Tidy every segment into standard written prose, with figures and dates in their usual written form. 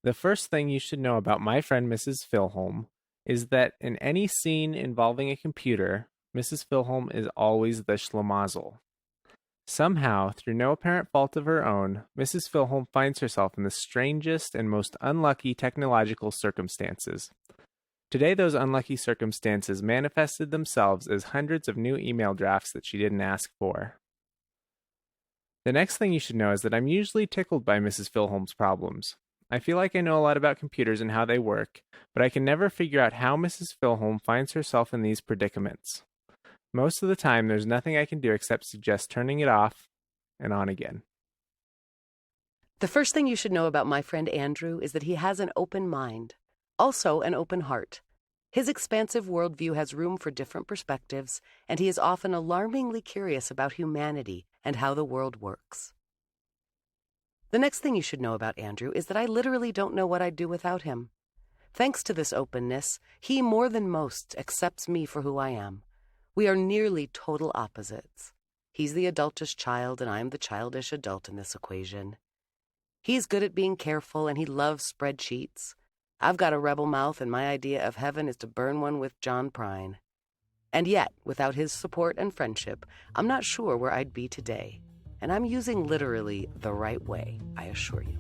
The first thing you should know about my friend Mrs. Filholm is that in any scene involving a computer, Mrs. Filholm is always the Schlimazel. Somehow, through no apparent fault of her own, Mrs. Filholm finds herself in the strangest and most unlucky technological circumstances. Today, those unlucky circumstances manifested themselves as hundreds of new email drafts that she didn't ask for. The next thing you should know is that I'm usually tickled by Mrs. Filholm's problems. I feel like I know a lot about computers and how they work, but I can never figure out how Mrs. Filholm finds herself in these predicaments. Most of the time, there's nothing I can do except suggest turning it off and on again. The first thing you should know about my friend Andrew is that he has an open mind, also an open heart. His expansive worldview has room for different perspectives, and he is often alarmingly curious about humanity and how the world works. The next thing you should know about Andrew is that I literally don't know what I'd do without him. Thanks to this openness, he more than most accepts me for who I am. We are nearly total opposites. He's the adultish child, and I'm the childish adult in this equation. He's good at being careful, and he loves spreadsheets. I've got a rebel mouth, and my idea of heaven is to burn one with John Prine. And yet, without his support and friendship, I'm not sure where I'd be today. And I'm using literally the right way, I assure you.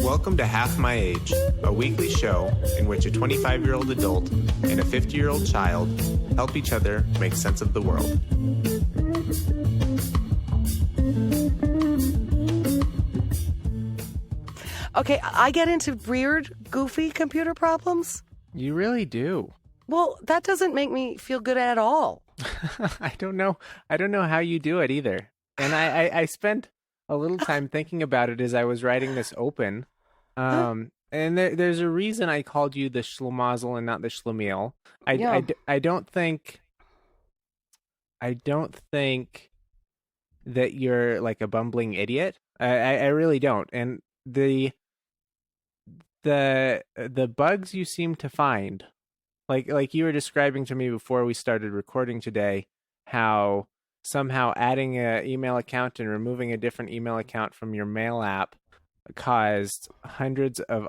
Welcome to Half My Age, a weekly show in which a 25-year-old adult and a 50-year-old child help each other make sense of the world. Okay, I get into weird, goofy computer problems. You really do. Well, that doesn't make me feel good at all. I don't know how you do it either. And I spent a little time thinking about it as I was writing this open. And there's a reason I called you the Schlimazel and not the Schlemiel. I don't think that you're like a bumbling idiot. I really don't. And the bugs you seem to find, like you were describing to me before we started recording today, how somehow adding an email account and removing a different email account from your mail app caused hundreds of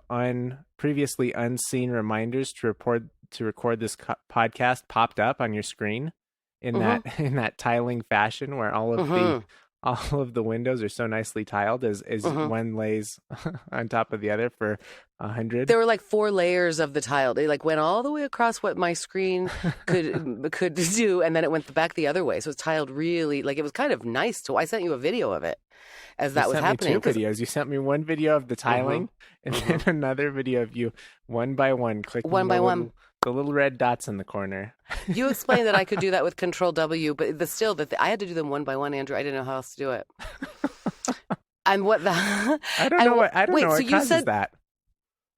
previously unseen reminders to record this podcast popped up on your screen in that tiling fashion where all of the windows are so nicely tiled as one lays on top of the other for 100. There were like 4 layers of the tile. They like went all the way across what my screen could do, and then it went back the other way. So it was tiled really, like it was kind of nice. I sent you a video of it as that was happening. You sent me 2 videos. You sent me one video of the tiling and then another video of you one by one clicking the little red dots in the corner. You explained that I could do that with Control W, but I had to do them one by one, Andrew. I didn't know how else to do it. And what the? I don't know what causes that.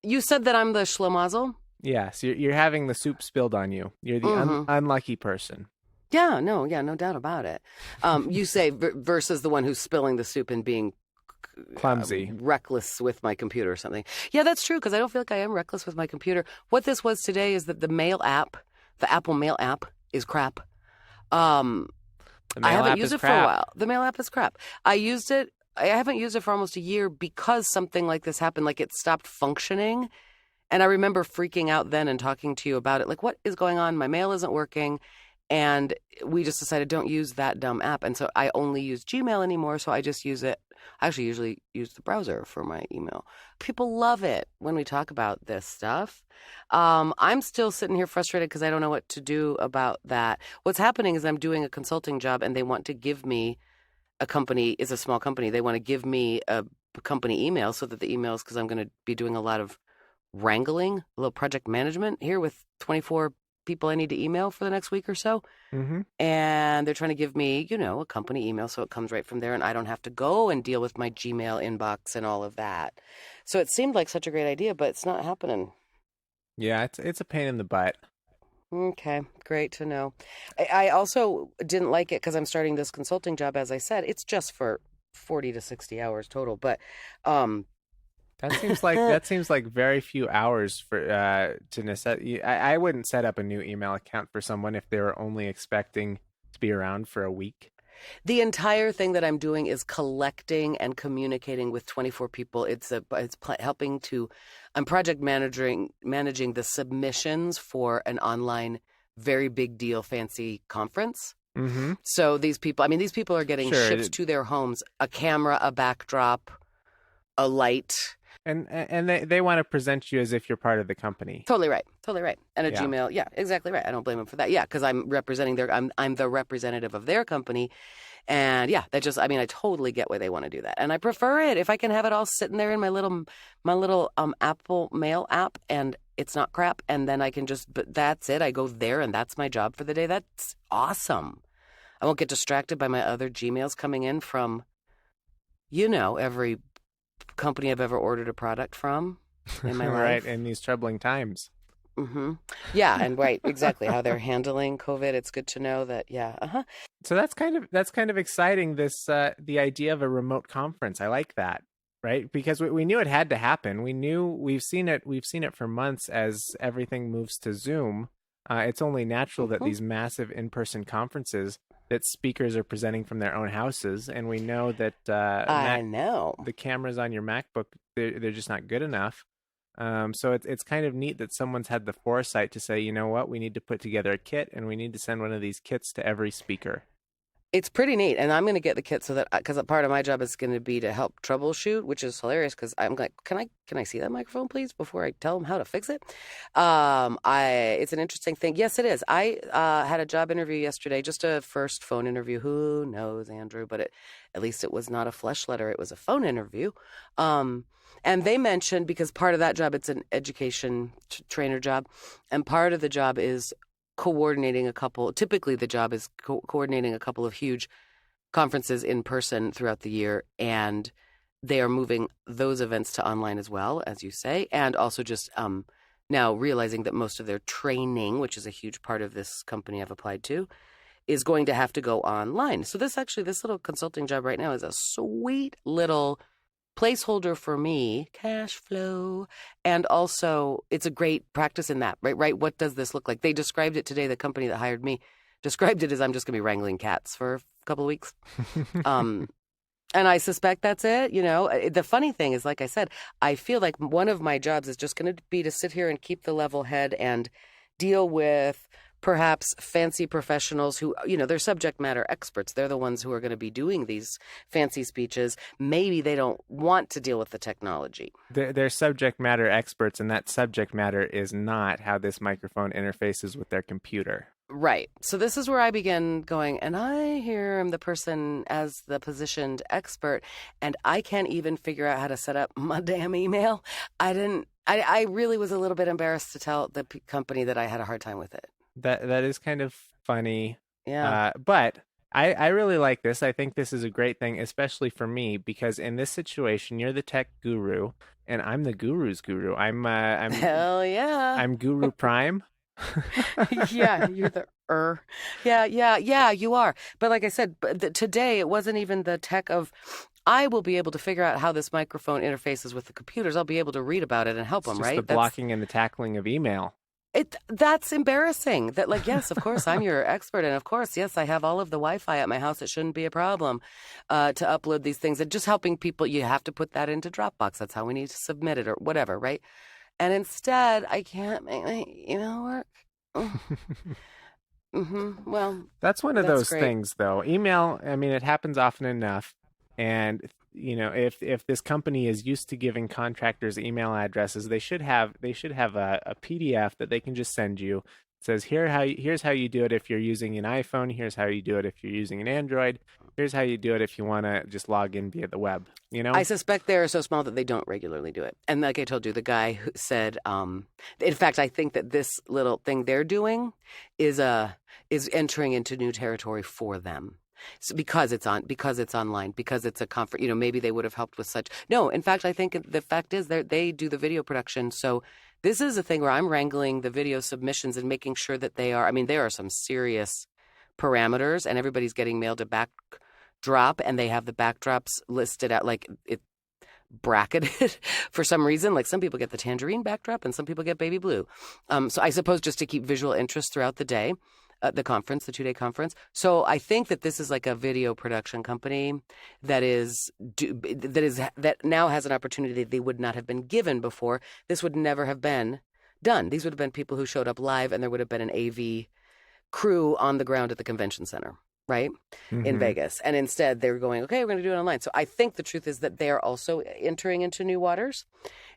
You said that I'm the Schlimazel? Yes, you're having the soup spilled on you. You're the unlucky person. Yeah, no doubt about it. You say versus the one who's spilling the soup and being clumsy, reckless with my computer or something. Yeah, that's true, because I don't feel like I am reckless with my computer. What this was today is that the Apple Mail app is crap. I haven't used it for a while. The Mail app is crap. I haven't used it for almost a year because something like this happened, like it stopped functioning. And I remember freaking out then and talking to you about it, like, what is going on? My mail isn't working. And we just decided, don't use that dumb app. And so I only use Gmail anymore, so I just use it. I actually usually use the browser for my email. People love it when we talk about this stuff. I'm still sitting here frustrated because I don't know what to do about that. What's happening is I'm doing a consulting job, and they want to give me a company. It's a small company. They want to give me a company email so that the emails, because I'm going to be doing a lot of wrangling, a little project management here with 24 people I need to email for the next week or so. And they're trying to give me, a company email so it comes right from there and I don't have to go and deal with my Gmail inbox and all of that. So it seemed like such a great idea, but it's not happening. Yeah, it's a pain in the butt. Okay, great to know. I also didn't like it because I'm starting this consulting job, as I said. It's just for 40 to 60 hours total, but That seems like very few hours for to necessity. I wouldn't set up a new email account for someone if they were only expecting to be around for a week? The entire thing that I'm doing is collecting and communicating with 24 people. I'm project managing the submissions for an online, very big deal, fancy conference. Mm-hmm. So these people are getting shipped to their homes, a camera, a backdrop, a light. And they want to present you as if you're part of the company. Totally right. And a Gmail. Yeah, exactly right. I don't blame them for that. Yeah, because I'm representing I'm the representative of their company. And yeah, I totally get why they want to do that. And I prefer it if I can have it all sitting there in my little Apple Mail app and it's not crap. And then but that's it. I go there and that's my job for the day. That's awesome. I won't get distracted by my other Gmails coming in from, every company I've ever ordered a product from in my life. Right, in these troubling times. Mm-hmm. Yeah, and right, exactly how they're handling COVID. It's good to know that. Yeah. Uh-huh. So that's kind of exciting. This the idea of a remote conference. I like that, right? Because we knew it had to happen. We've seen it for months as everything moves to Zoom. It's only natural that these massive in-person conferences that speakers are presenting from their own houses, and we know that the cameras on your MacBook they're just not good enough. So it's kind of neat that someone's had the foresight to say, you know what, we need to put together a kit, and we need to send one of these kits to every speaker. It's pretty neat, and I'm going to get the kit because part of my job is going to be to help troubleshoot, which is hilarious because I'm like, can I see that microphone, please, before I tell them how to fix it? It's an interesting thing. Yes, it is. I had a job interview yesterday, just a first phone interview. Who knows, Andrew? But at least it was not a flesh letter. It was a phone interview. And they mentioned, because part of that job, it's an education trainer job, and part of the job is coordinating typically the job is coordinating a couple of huge conferences in person throughout the year, and they are moving those events to online as well, as you say, and also just now realizing that most of their training, which is a huge part of this company I've applied to, is going to have to go online. So this little consulting job right now is a sweet little placeholder for me, cash flow, and also it's a great practice in that, right? What does this look like? They described it today, the company that hired me described it as I'm just going to be wrangling cats for a couple of weeks. And I suspect that's it. The funny thing is, like I said, I feel like one of my jobs is just going to be to sit here and keep the level head and deal with perhaps fancy professionals who, they're subject matter experts. They're the ones who are going to be doing these fancy speeches. Maybe they don't want to deal with the technology. They're subject matter experts, and that subject matter is not how this microphone interfaces with their computer. Right. So this is where I begin going, and I here am the person as the positioned expert, and I can't even figure out how to set up my damn email. I really was a little bit embarrassed to tell the company that I had a hard time with it. That is kind of funny. Yeah. But I really like this. I think this is a great thing, especially for me, because in this situation, you're the tech guru, and I'm the guru's guru. I'm hell yeah. I'm Guru Prime. Yeah, you're the Yeah, you are. But like I said, today it wasn't even the tech of. I will be able to figure out how this microphone interfaces with the computers. I'll be able to read about it and help them. Just right? The blocking and the tackling of email. That's embarrassing. That yes, of course I'm your expert, and of course, yes, I have all of the Wi-Fi at my house. It shouldn't be a problem to upload these things. And just helping people, you have to put that into Dropbox. That's how we need to submit it or whatever, right? And instead, I can't make my email work. Well, that's one of those things, though. Email, it happens often enough, and if this company is used to giving contractors email addresses, they should have a PDF that they can just send you. It says here's how you do it if you're using an iPhone. Here's how you do it if you're using an Android. Here's how you do it if you want to just log in via the web. I suspect they're so small that they don't regularly do it. And like I told you, the guy who said, in fact, I think that this little thing they're doing is entering into new territory for them. So because it's online, because it's a conference, maybe they would have helped with such. No, in fact, I think the fact is they do the video production. So this is a thing where I'm wrangling the video submissions and making sure that there are some serious parameters, and everybody's getting mailed a backdrop, and they have the backdrops listed out like it bracketed for some reason. Like some people get the tangerine backdrop and some people get baby blue. So I suppose just to keep visual interest throughout the day. the conference, the 2-day conference. So I think that this is like a video production company that that now has an opportunity that they would not have been given before. This would never have been done. These would have been people who showed up live, and there would have been an AV crew on the ground at the convention center, right? In Vegas. And instead they're going, okay, we're going to do it online. So I think the truth is that they are also entering into new waters,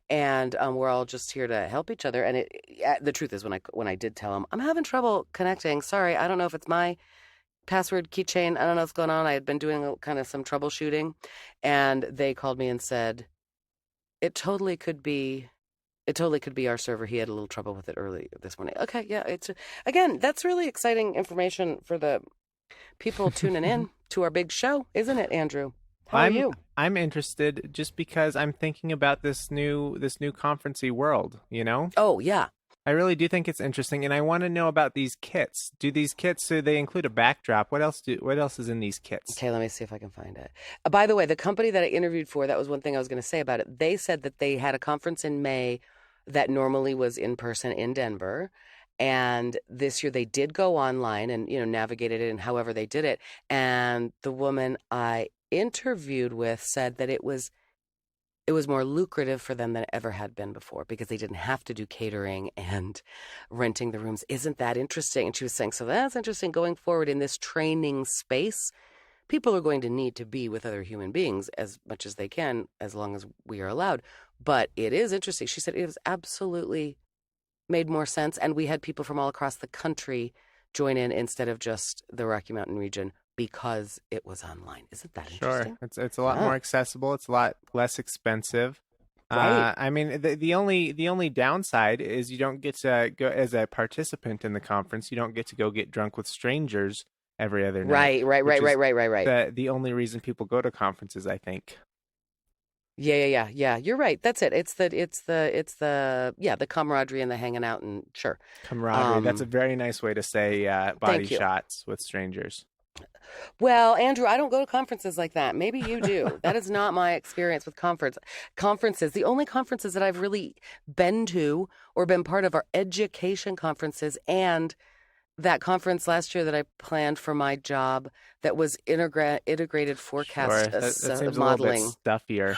and we're all just here to help each other. And the truth is, when I did tell them, I'm having trouble connecting. Sorry, I don't know if it's my password keychain. I don't know what's going on. I had been doing kind of some troubleshooting, and they called me and said, it totally could be our server. He had a little trouble with it early this morning. Okay, yeah, again, that's really exciting information for the people tuning in to our big show, isn't it, Andrew? How are you? I'm interested just because I'm thinking about this new conferencey world, you know? Oh, yeah. I really do think it's interesting, and I want to know about these kits. Do these kits, so they include a backdrop? What else is in these kits? Okay, let me see if I can find it. By the way, the company that I interviewed for, that was one thing I was going to say about it. They said that they had a conference in May that normally was in person in Denver. And this year they did go online and, navigated it and however they did it. And the woman I interviewed with said that it was more lucrative for them than it ever had been before, because they didn't have to do catering and renting the rooms. Isn't that interesting? And she was saying, so that's interesting going forward in this training space. People are going to need to be with other human beings as much as they can, as long as we are allowed. But it is interesting. She said it was absolutely made more sense. And we had people from all across the country join in instead of just the Rocky Mountain region, because it was online. Isn't that interesting? Sure. It's a lot more accessible. It's a lot less expensive. Right. I mean, the only downside is you don't get to go as a participant in the conference. You don't get to go get drunk with strangers every other night. Right. The only reason people go to conferences, I think. Yeah. You're right. That's it. It's the camaraderie and the hanging out, and sure. Camaraderie. That's a very nice way to say body shots with strangers. Well, Andrew, I don't go to conferences like that. Maybe you do. That is not my experience with conferences. The only conferences that I've really been to or been part of are education conferences, and that conference last year that I planned for my job that was integrated forecast that seems modeling. A little bit stuffier.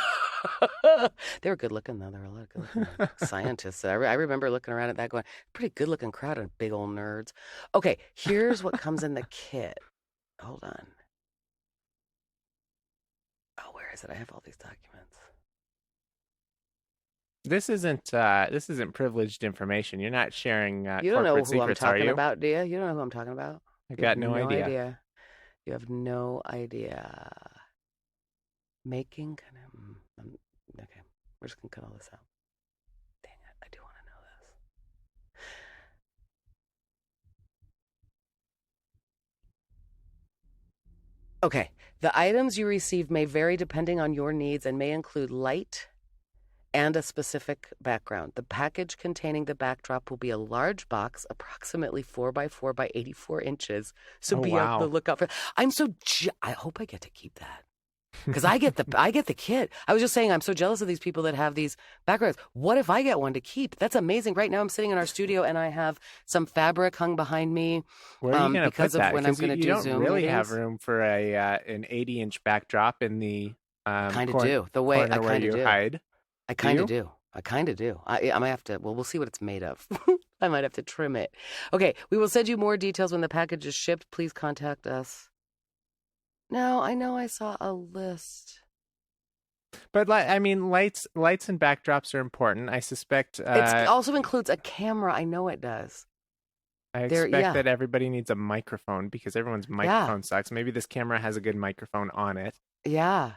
They were good looking, though. There were a lot of good looking scientists. I remember looking around at that going, pretty good looking crowd of big old nerds. Okay, here's what comes in the kit. Hold on. Oh, where is it? I have all these documents. This isn't privileged information. You're not sharing you don't know corporate who secrets, I'm are talking you? about, do you? You don't know who I'm talking about? I got no idea. You have no idea. Making kind of... okay, we're just going to cut all this out. Dang it, I do want to know this. Okay, the items you receive may vary depending on your needs and may include light and a specific background. The package containing the backdrop will be a large box, approximately 4 by 4 by 84 inches. So on the lookout for. I hope I get to keep that, because I get the kit. I was just saying, I'm so jealous of these people that have these backgrounds. What if I get one to keep? That's amazing. Right now I'm sitting in our studio and I have some fabric hung behind me. Where are you going to put that? When I'm going to do Zoom You don't really meetings. have room for an 80-inch backdrop in the kind of do the way I kind of do. Hide. I kind of do. I might have to. Well, we'll see what it's made of. I might have to trim it. Okay, we will send you more details when the package is shipped. Please contact us. No, I know I saw a list. But I mean, lights and backdrops are important. I suspect it also includes a camera. I know it does. I expect that everybody needs a microphone, because everyone's microphone sucks. Maybe this camera has a good microphone on it. Yeah.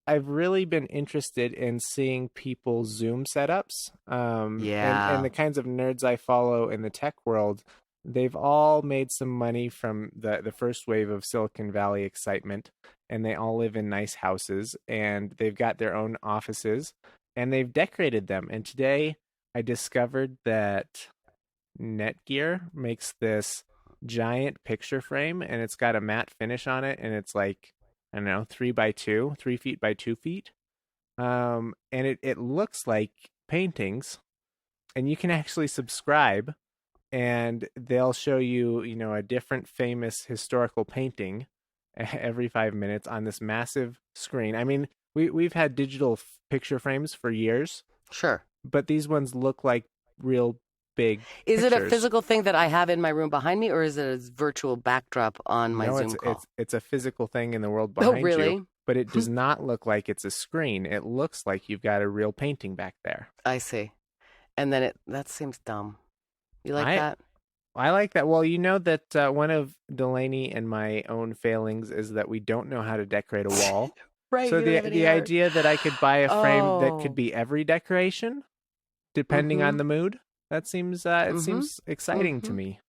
I've really been interested in seeing people's Zoom setups. And the kinds of nerds I follow in the tech world, they've all made some money from the first wave of Silicon Valley excitement, and they all live in nice houses, and they've got their own offices, and they've decorated them. And today I discovered that Netgear makes this giant picture frame, and it's got a matte finish on it, and it's like, I don't know, 3 feet by 2 feet. And it looks like paintings. and you can actually subscribe, and they'll show you, a different famous historical painting every 5 minutes on this massive screen. I mean, we've had digital picture frames for years, Sure. but these ones look like real big Is it a pictures. physical thing that I have in my room behind me, or is it a virtual backdrop on my No, Zoom call? it's a physical thing in the world Oh, behind you, really? but it does not look like it's a screen. It looks like you've got a real painting back there. I see. And then that seems dumb. You like I that? I like that. Well, you know that one of Delaney and my own failings is that we don't know how to decorate a wall. Right, So you don't have any the art. idea that I could buy a frame that could Oh. be every decoration, depending on Mm-hmm. the mood, that seems it Mm-hmm. seems exciting to Mm-hmm. me.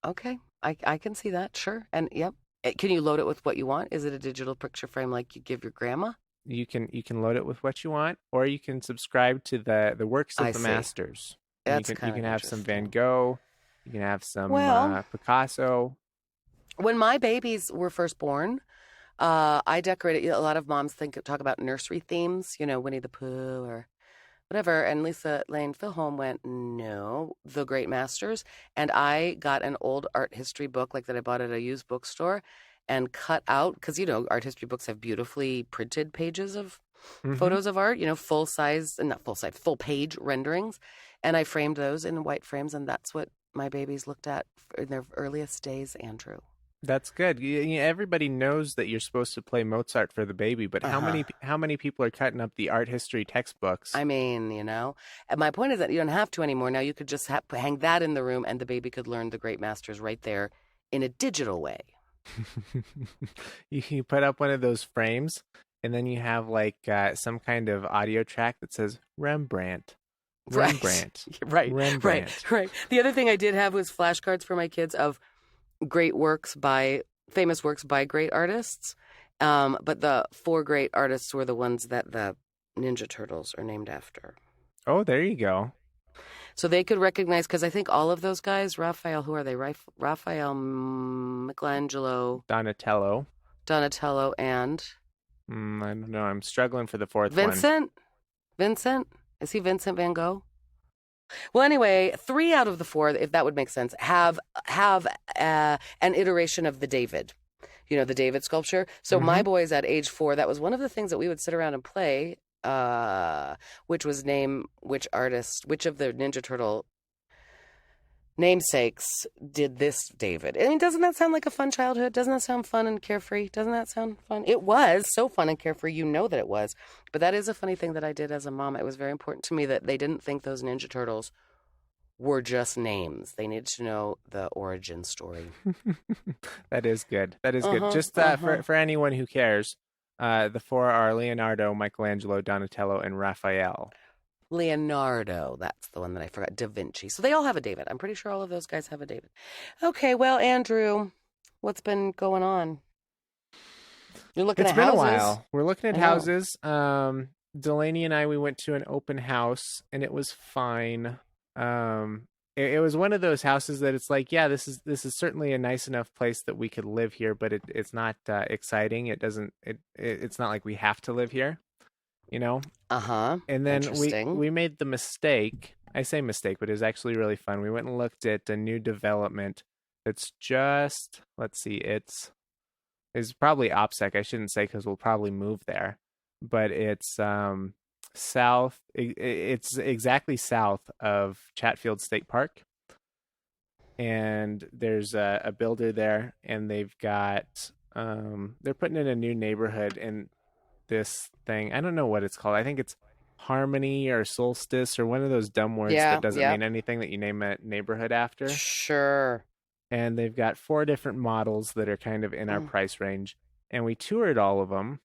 Okay. I can see that. Sure. And yep. Can you load it with what you want? Is it a digital picture frame like you give your grandma? You can load it with what you want, or you can subscribe to the works I of the see. masters. And That's you kind can of have some Van interesting. Gogh, you can have some Well, Picasso. when my babies were first born, I decorated. A lot of moms talk about nursery themes, Winnie the Pooh or whatever. And Lisa Lane Filholm went, no, the Great Masters. And I got an old art history book like that I bought at a used bookstore and cut out, because, art history books have beautifully printed pages of Hmm. photos of art, full size, not full size, full page renderings. And I framed those in white frames. And that's what my babies looked at in their earliest days, Andrew. That's good. Everybody knows that you're supposed to play Mozart for the baby, but Uh huh. how many people are cutting up the art history textbooks? I mean, And my point is that you don't have to anymore. Now you could just hang that in the room and the baby could learn the great masters right there in a digital way. You put up one of those frames, and then you have like some kind of audio track that says Rembrandt, Right. Rembrandt, Right. Right. Rembrandt. Right. The other thing I did have was flashcards for my kids of famous works by great artists. But the four great artists were the ones that the Ninja Turtles are named after. Oh, there you go. So they could recognize, because I think all of those guys, Raphael, who are they? Raphael, Michelangelo, Donatello. Donatello, and I don't know. I'm struggling for the fourth one. Vincent. Vincent? Is he Vincent van Gogh? Well, anyway, 3 out of the 4, if that would make sense, have an iteration of the David. The David sculpture. So Hmm. my boys at age 4, that was one of the things that we would sit around and play, which was name which of the Ninja Turtle namesakes did this David. I mean, doesn't that sound like a fun childhood? Doesn't that sound fun and carefree? Doesn't that sound fun? It was so fun and carefree. You know that it was. But that is a funny thing that I did as a mom. It was very important to me that they didn't think those Ninja Turtles were just names. They needed to know the origin story. That is good. That is good. Uh-huh, Just uh-huh. for anyone who cares, the four are Leonardo, Michelangelo, Donatello, and Raphael. Leonardo, that's the one that I forgot. Da Vinci. So they all have a David. I'm pretty sure all of those guys have a David. Okay, well, Andrew, what's been going on? You're looking It's at been a houses. while. We're looking at I know. houses. Delaney and I, we went to an open house, and it was fine. It was one of those houses that it's like, yeah, this is certainly a nice enough place that we could live here, but it's not exciting. It doesn't. It's not like we have to live here, you know. Uh-huh. And then we Interesting. we made the mistake. I say mistake, but it was actually really fun. We went and looked at a new development that's just, let's see, it's probably OPSEC. I shouldn't say because we'll probably move there, but it's south. It's exactly south of Chatfield State Park, and there's a builder there, and they've got they're putting in a new neighborhood in this thing. I don't know what it's called. I think it's Harmony or Solstice or one of those dumb words that Yeah, doesn't yeah. mean anything that you name a neighborhood after. Sure. And they've got 4 different models that are kind of in our Mm, price range. And we toured all of them.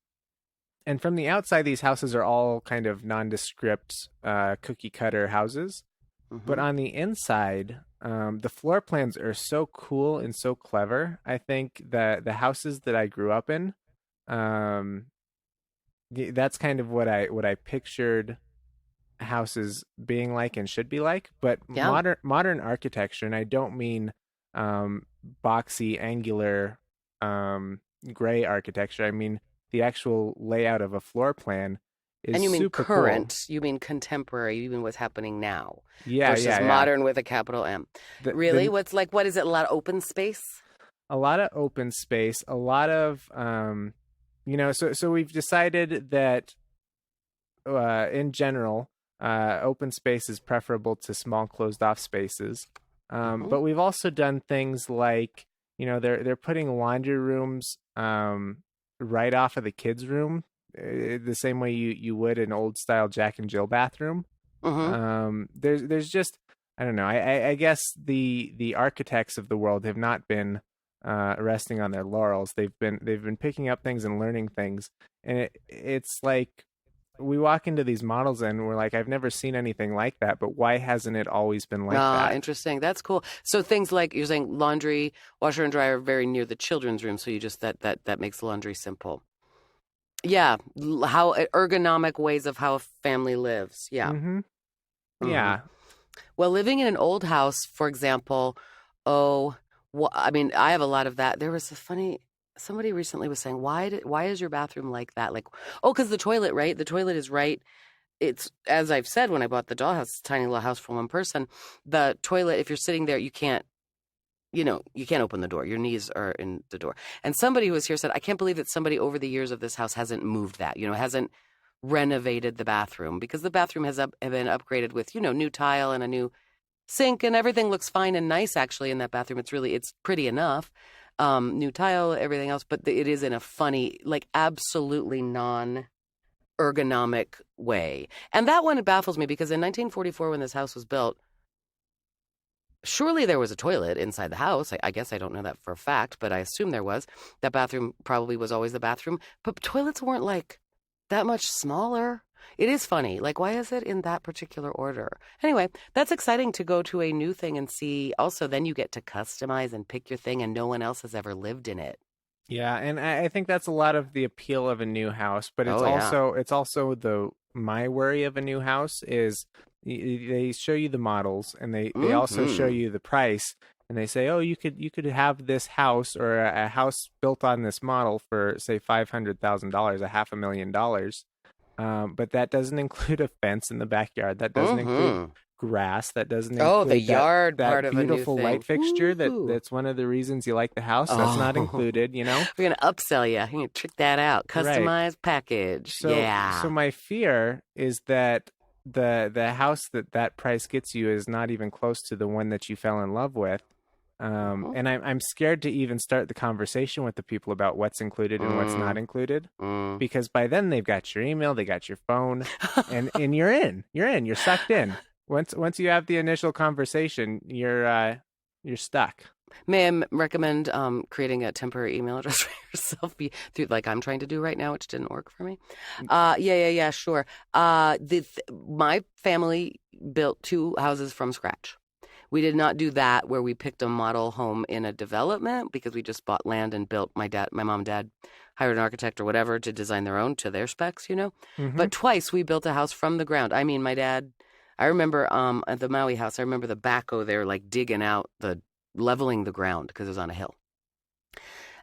And from the outside, these houses are all kind of nondescript, cookie cutter houses. But mm-hmm. on the inside, the floor plans are so cool and so clever. I think the houses that I grew up in, um, that's kind of what I pictured houses being like and should be like. But Yeah. modern architecture, and I don't mean um, boxy, angular, gray architecture. I mean the actual layout of a floor plan is And you mean super current, cool. you mean contemporary, you mean what's happening now Yeah, versus yeah, yeah. modern with a capital M. Really? The What is it? A lot of open space? a lot of open space, a lot of so we've decided that in general, open space is preferable to small closed off spaces. Hmm. But we've also done things like, they're putting laundry rooms right off of the kids' room, the same way you would an old style Jack and Jill bathroom. Hmm. There's just, I don't know. I guess the architects of the world have not been resting on their laurels. They've been picking up things and learning things, and it's like we walk into these models and we're like, I've never seen anything like that, but why hasn't it always been like Ah, that? interesting. That's cool. So things like you're saying laundry, washer and dryer are very near the children's room, so you just that makes laundry simple. Yeah, how ergonomic ways of how a family lives. Yeah. Mm-hmm. Hmm. Yeah. Well, living in an old house, for example, oh, I mean, I have a lot of that. There was a funny somebody recently was saying, why is your bathroom like that? Like, oh, because the toilet, right? The toilet is right. It's as I've said when I bought the dollhouse, tiny little house for one person. The toilet, if you're sitting there, you can't open the door. Your knees are in the door. And somebody who was here said, I can't believe that somebody over the years of this house hasn't moved that, hasn't renovated the bathroom because the bathroom has been upgraded with, new tile and a new sink and everything looks fine and nice actually in that bathroom. It's pretty enough. New tile, everything else, but it is in a funny, like absolutely non ergonomic way. And that one baffles me because in 1944, when this house was built, surely there was a toilet inside the house. I guess I don't know that for a fact, but I assume there was. That bathroom probably was always the bathroom. But toilets weren't like that much smaller. It is funny. Like, why is it in that particular order? Anyway, that's exciting to go to a new thing and see. Also, then you get to customize and pick your thing, and no one else has ever lived in it. Yeah, and I think that's a lot of the appeal of a new house, but it's Oh, yeah. also it's also the my worry of a new house is they show you the models and they also show Hmm. you the price and they say, "Oh, you could have this house or a house built on this model for say $500,000, a half a million dollars." But that doesn't include a fence in the backyard. That doesn't include Hmm. grass. That doesn't Oh, the include that yard part that of a new beautiful light thing. fixture Woo. that's one of the reasons you like the house. That's not Oh, included. we're gonna upsell you. You're gonna trick that out. Right. Customized package. So Yeah. my fear is that the house that price gets you is not even close to the one that you fell in love with. Mhm. And I'm scared to even start the conversation with the people about what's included and what's not Mm, included, mm. because by then they've got your email, they got your phone, and you're sucked in. Once you have the initial conversation, you're stuck. May I recommend creating a temporary email address for yourself through like I'm trying to do right now, which didn't work for me. Yeah, sure. My family built two houses from scratch. We did not do that where we picked a model home in a development because we just bought land and built. My mom and dad hired an architect or whatever to design their own to their specs. Mm-hmm. But twice we built a house from the ground. I mean, my dad. I remember at the Maui house. I remember the backhoe there, like digging out leveling the ground because it was on a hill.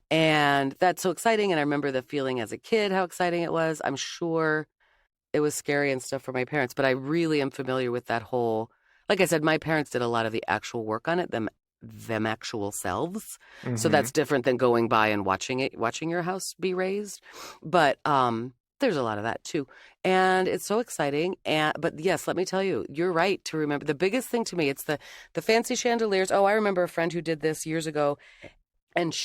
And that's so exciting. And I remember the feeling as a kid, how exciting it was. I'm sure it was scary and stuff for my parents, but I really am familiar with that whole, like I said, my parents did a lot of the actual work on it, them actual selves. So Mm-hmm. that's different than going by and watching your house be raised. But there's a lot of that too. And it's so exciting. But yes, let me tell you, you're right to remember the biggest thing to me, it's the fancy chandeliers. Oh, I remember a friend who did this years ago, and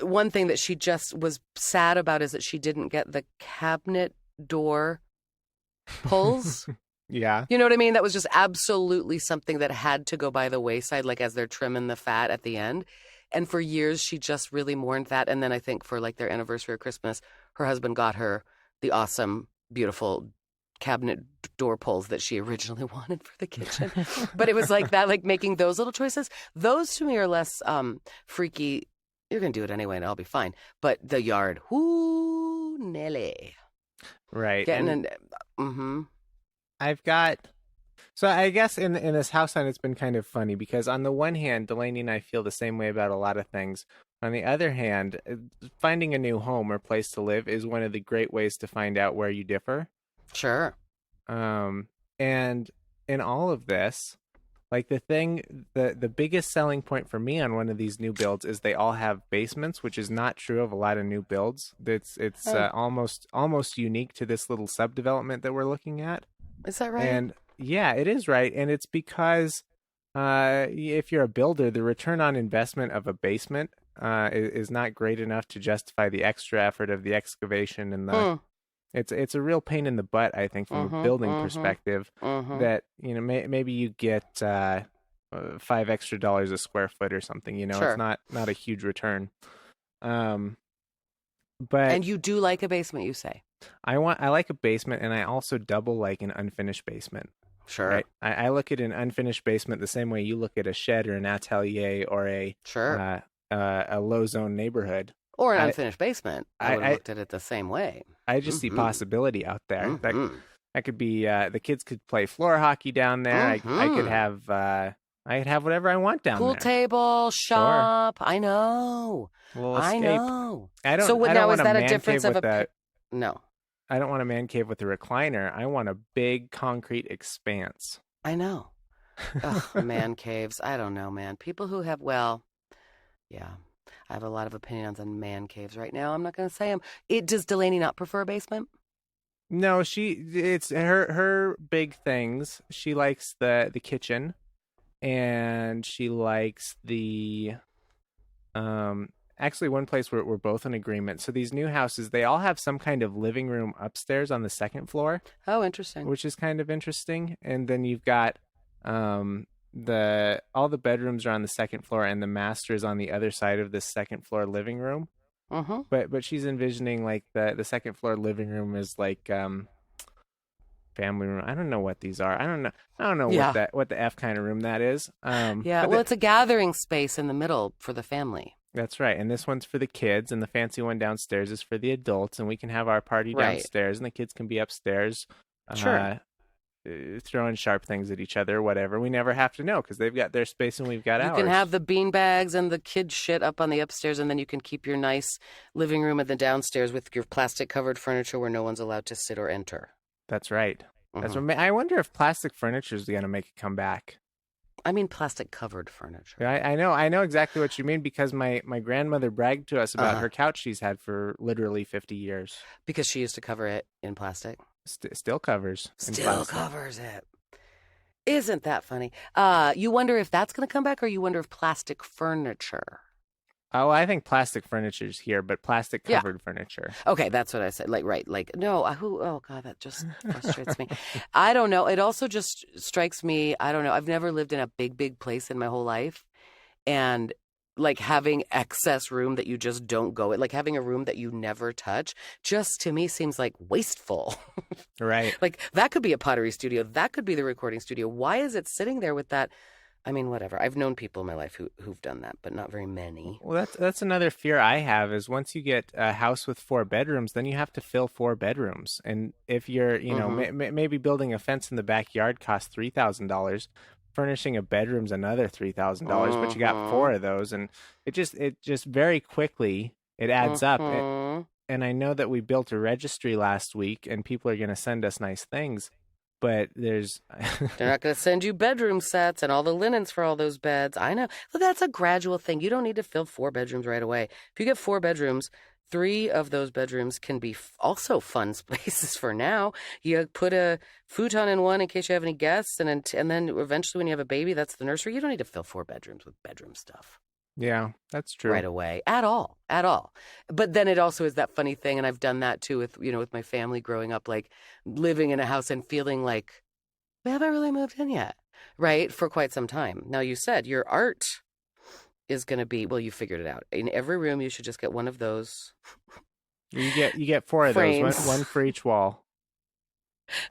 one thing that she just was sad about is that she didn't get the cabinet door pulls. Yeah. You know what I mean? That was just absolutely something that had to go by the wayside, like as they're trimming the fat at the end. And for years, she just really mourned that. And then I think for like their anniversary or Christmas, her husband got her the awesome, beautiful cabinet door pulls that she originally wanted for the kitchen. But it was like that, like making those little choices. Those to me are less freaky. You're going to do it anyway and I'll be fine. But the yard, whoo, Nelly. Right. Getting And in. Mm-hmm. I've got So I guess in this house hunt, it's been kind of funny because on the one hand, Delaney and I feel the same way about a lot of things. On the other hand, finding a new home or place to live is one of the great ways to find out where you differ. Sure. And in all of this, like the biggest selling point for me on one of these new builds is they all have basements, which is not true of a lot of new builds. It's almost unique to this little subdevelopment that we're looking at. Is that right? And yeah, it is right, and it's because if you're a builder, the return on investment of a basement is not great enough to justify the extra effort of the excavation and the. It's a real pain in the butt, I think, from a building perspective. That maybe you get $5 extra a square foot or something. Sure. It's not a huge return. But and you do like a basement, you say? I like a basement, and I also double like an unfinished basement. Sure. Right? I look at an unfinished basement the same way you look at a shed or an atelier or a low zone neighborhood. Or an unfinished basement. I would have looked at it the same way. I just see possibility out there. That could be the kids could play floor hockey down there. I could have whatever I want down there. Pool table, shop. Sure. I know. I know. I don't. So I don't now want is that a difference of a? No. I don't want a man cave with a recliner. I want a big concrete expanse. I know. Ugh, man caves. I don't know, man. People who have yeah. I have a lot of opinions on man caves right now. I'm not going to say them. Does Delaney not prefer a basement? No, it's her big things. She likes the kitchen, and she likes the actually one place where we're both in agreement. So these new houses, they all have some kind of living room upstairs on the second floor. Oh, interesting. Which is kind of interesting. And then you've got all the bedrooms are on the second floor, and the master is on the other side of this second floor living room. But she's envisioning like the second floor living room is like family room. I don't know what these are. I don't know what the F kind of room that is. It's a gathering space in the middle for the family. That's right. And this one's for the kids, and the fancy one downstairs is for the adults, and we can have our party downstairs, and the kids can be upstairs. Sure. Throwing sharp things at each other, whatever. We never have to know because they've got their space and we've got ours. You can have the bean bags and the kid shit up on the upstairs, and then you can keep your nice living room at the downstairs with your plastic covered furniture where no one's allowed to sit or enter. That's right. That's what I wonder if plastic furniture is going to make a comeback. I mean plastic covered furniture. I know exactly what you mean because my grandmother bragged to us about her couch she's had for literally 50 years. Because she used to cover it in plastic. Still covers. Still covers it. Isn't that funny? You wonder if that's going to come back, or you wonder if plastic furniture. Oh, I think plastic furniture is here, but plastic covered furniture. Okay, that's what I said. No. Oh God, that just frustrates me. I don't know. It also just strikes me. I don't know. I've never lived in a big place in my whole life, and like having excess room that you just don't go at, like having a room that you never touch, just to me seems like wasteful. Right. Like that could be a pottery studio. That could be the recording studio. Why is it sitting there with that? I mean, whatever. I've known people in my life who've done that, but not very many. Well, that's another fear I have is once you get a house with 4 bedrooms, then you have to fill 4 bedrooms. And if you're, maybe building a fence in the backyard costs $3,000. Furnishing a bedroom's another $3,000, but you got 4 of those, and it just very quickly it adds up. And I know that we built a registry last week, and people are going to send us nice things, but they're not going to send you bedroom sets and all the linens for all those beds. I know, but that's a gradual thing. You don't need to fill 4 bedrooms right away. If you get 4 bedrooms, 3 of those bedrooms can be also fun spaces for now. You put a futon in one in case you have any guests, and then eventually when you have a baby, that's the nursery. You don't need to fill 4 bedrooms with bedroom stuff. Yeah, that's true. Right away. At all. But then it also is that funny thing, and I've done that too with my family growing up, like living in a house and feeling like we haven't really moved in yet, right? For quite some time. Now you said your art is going to be, well, you figured it out. In every room, you should just get one of those. You get 4 of frames. Those, one for each wall.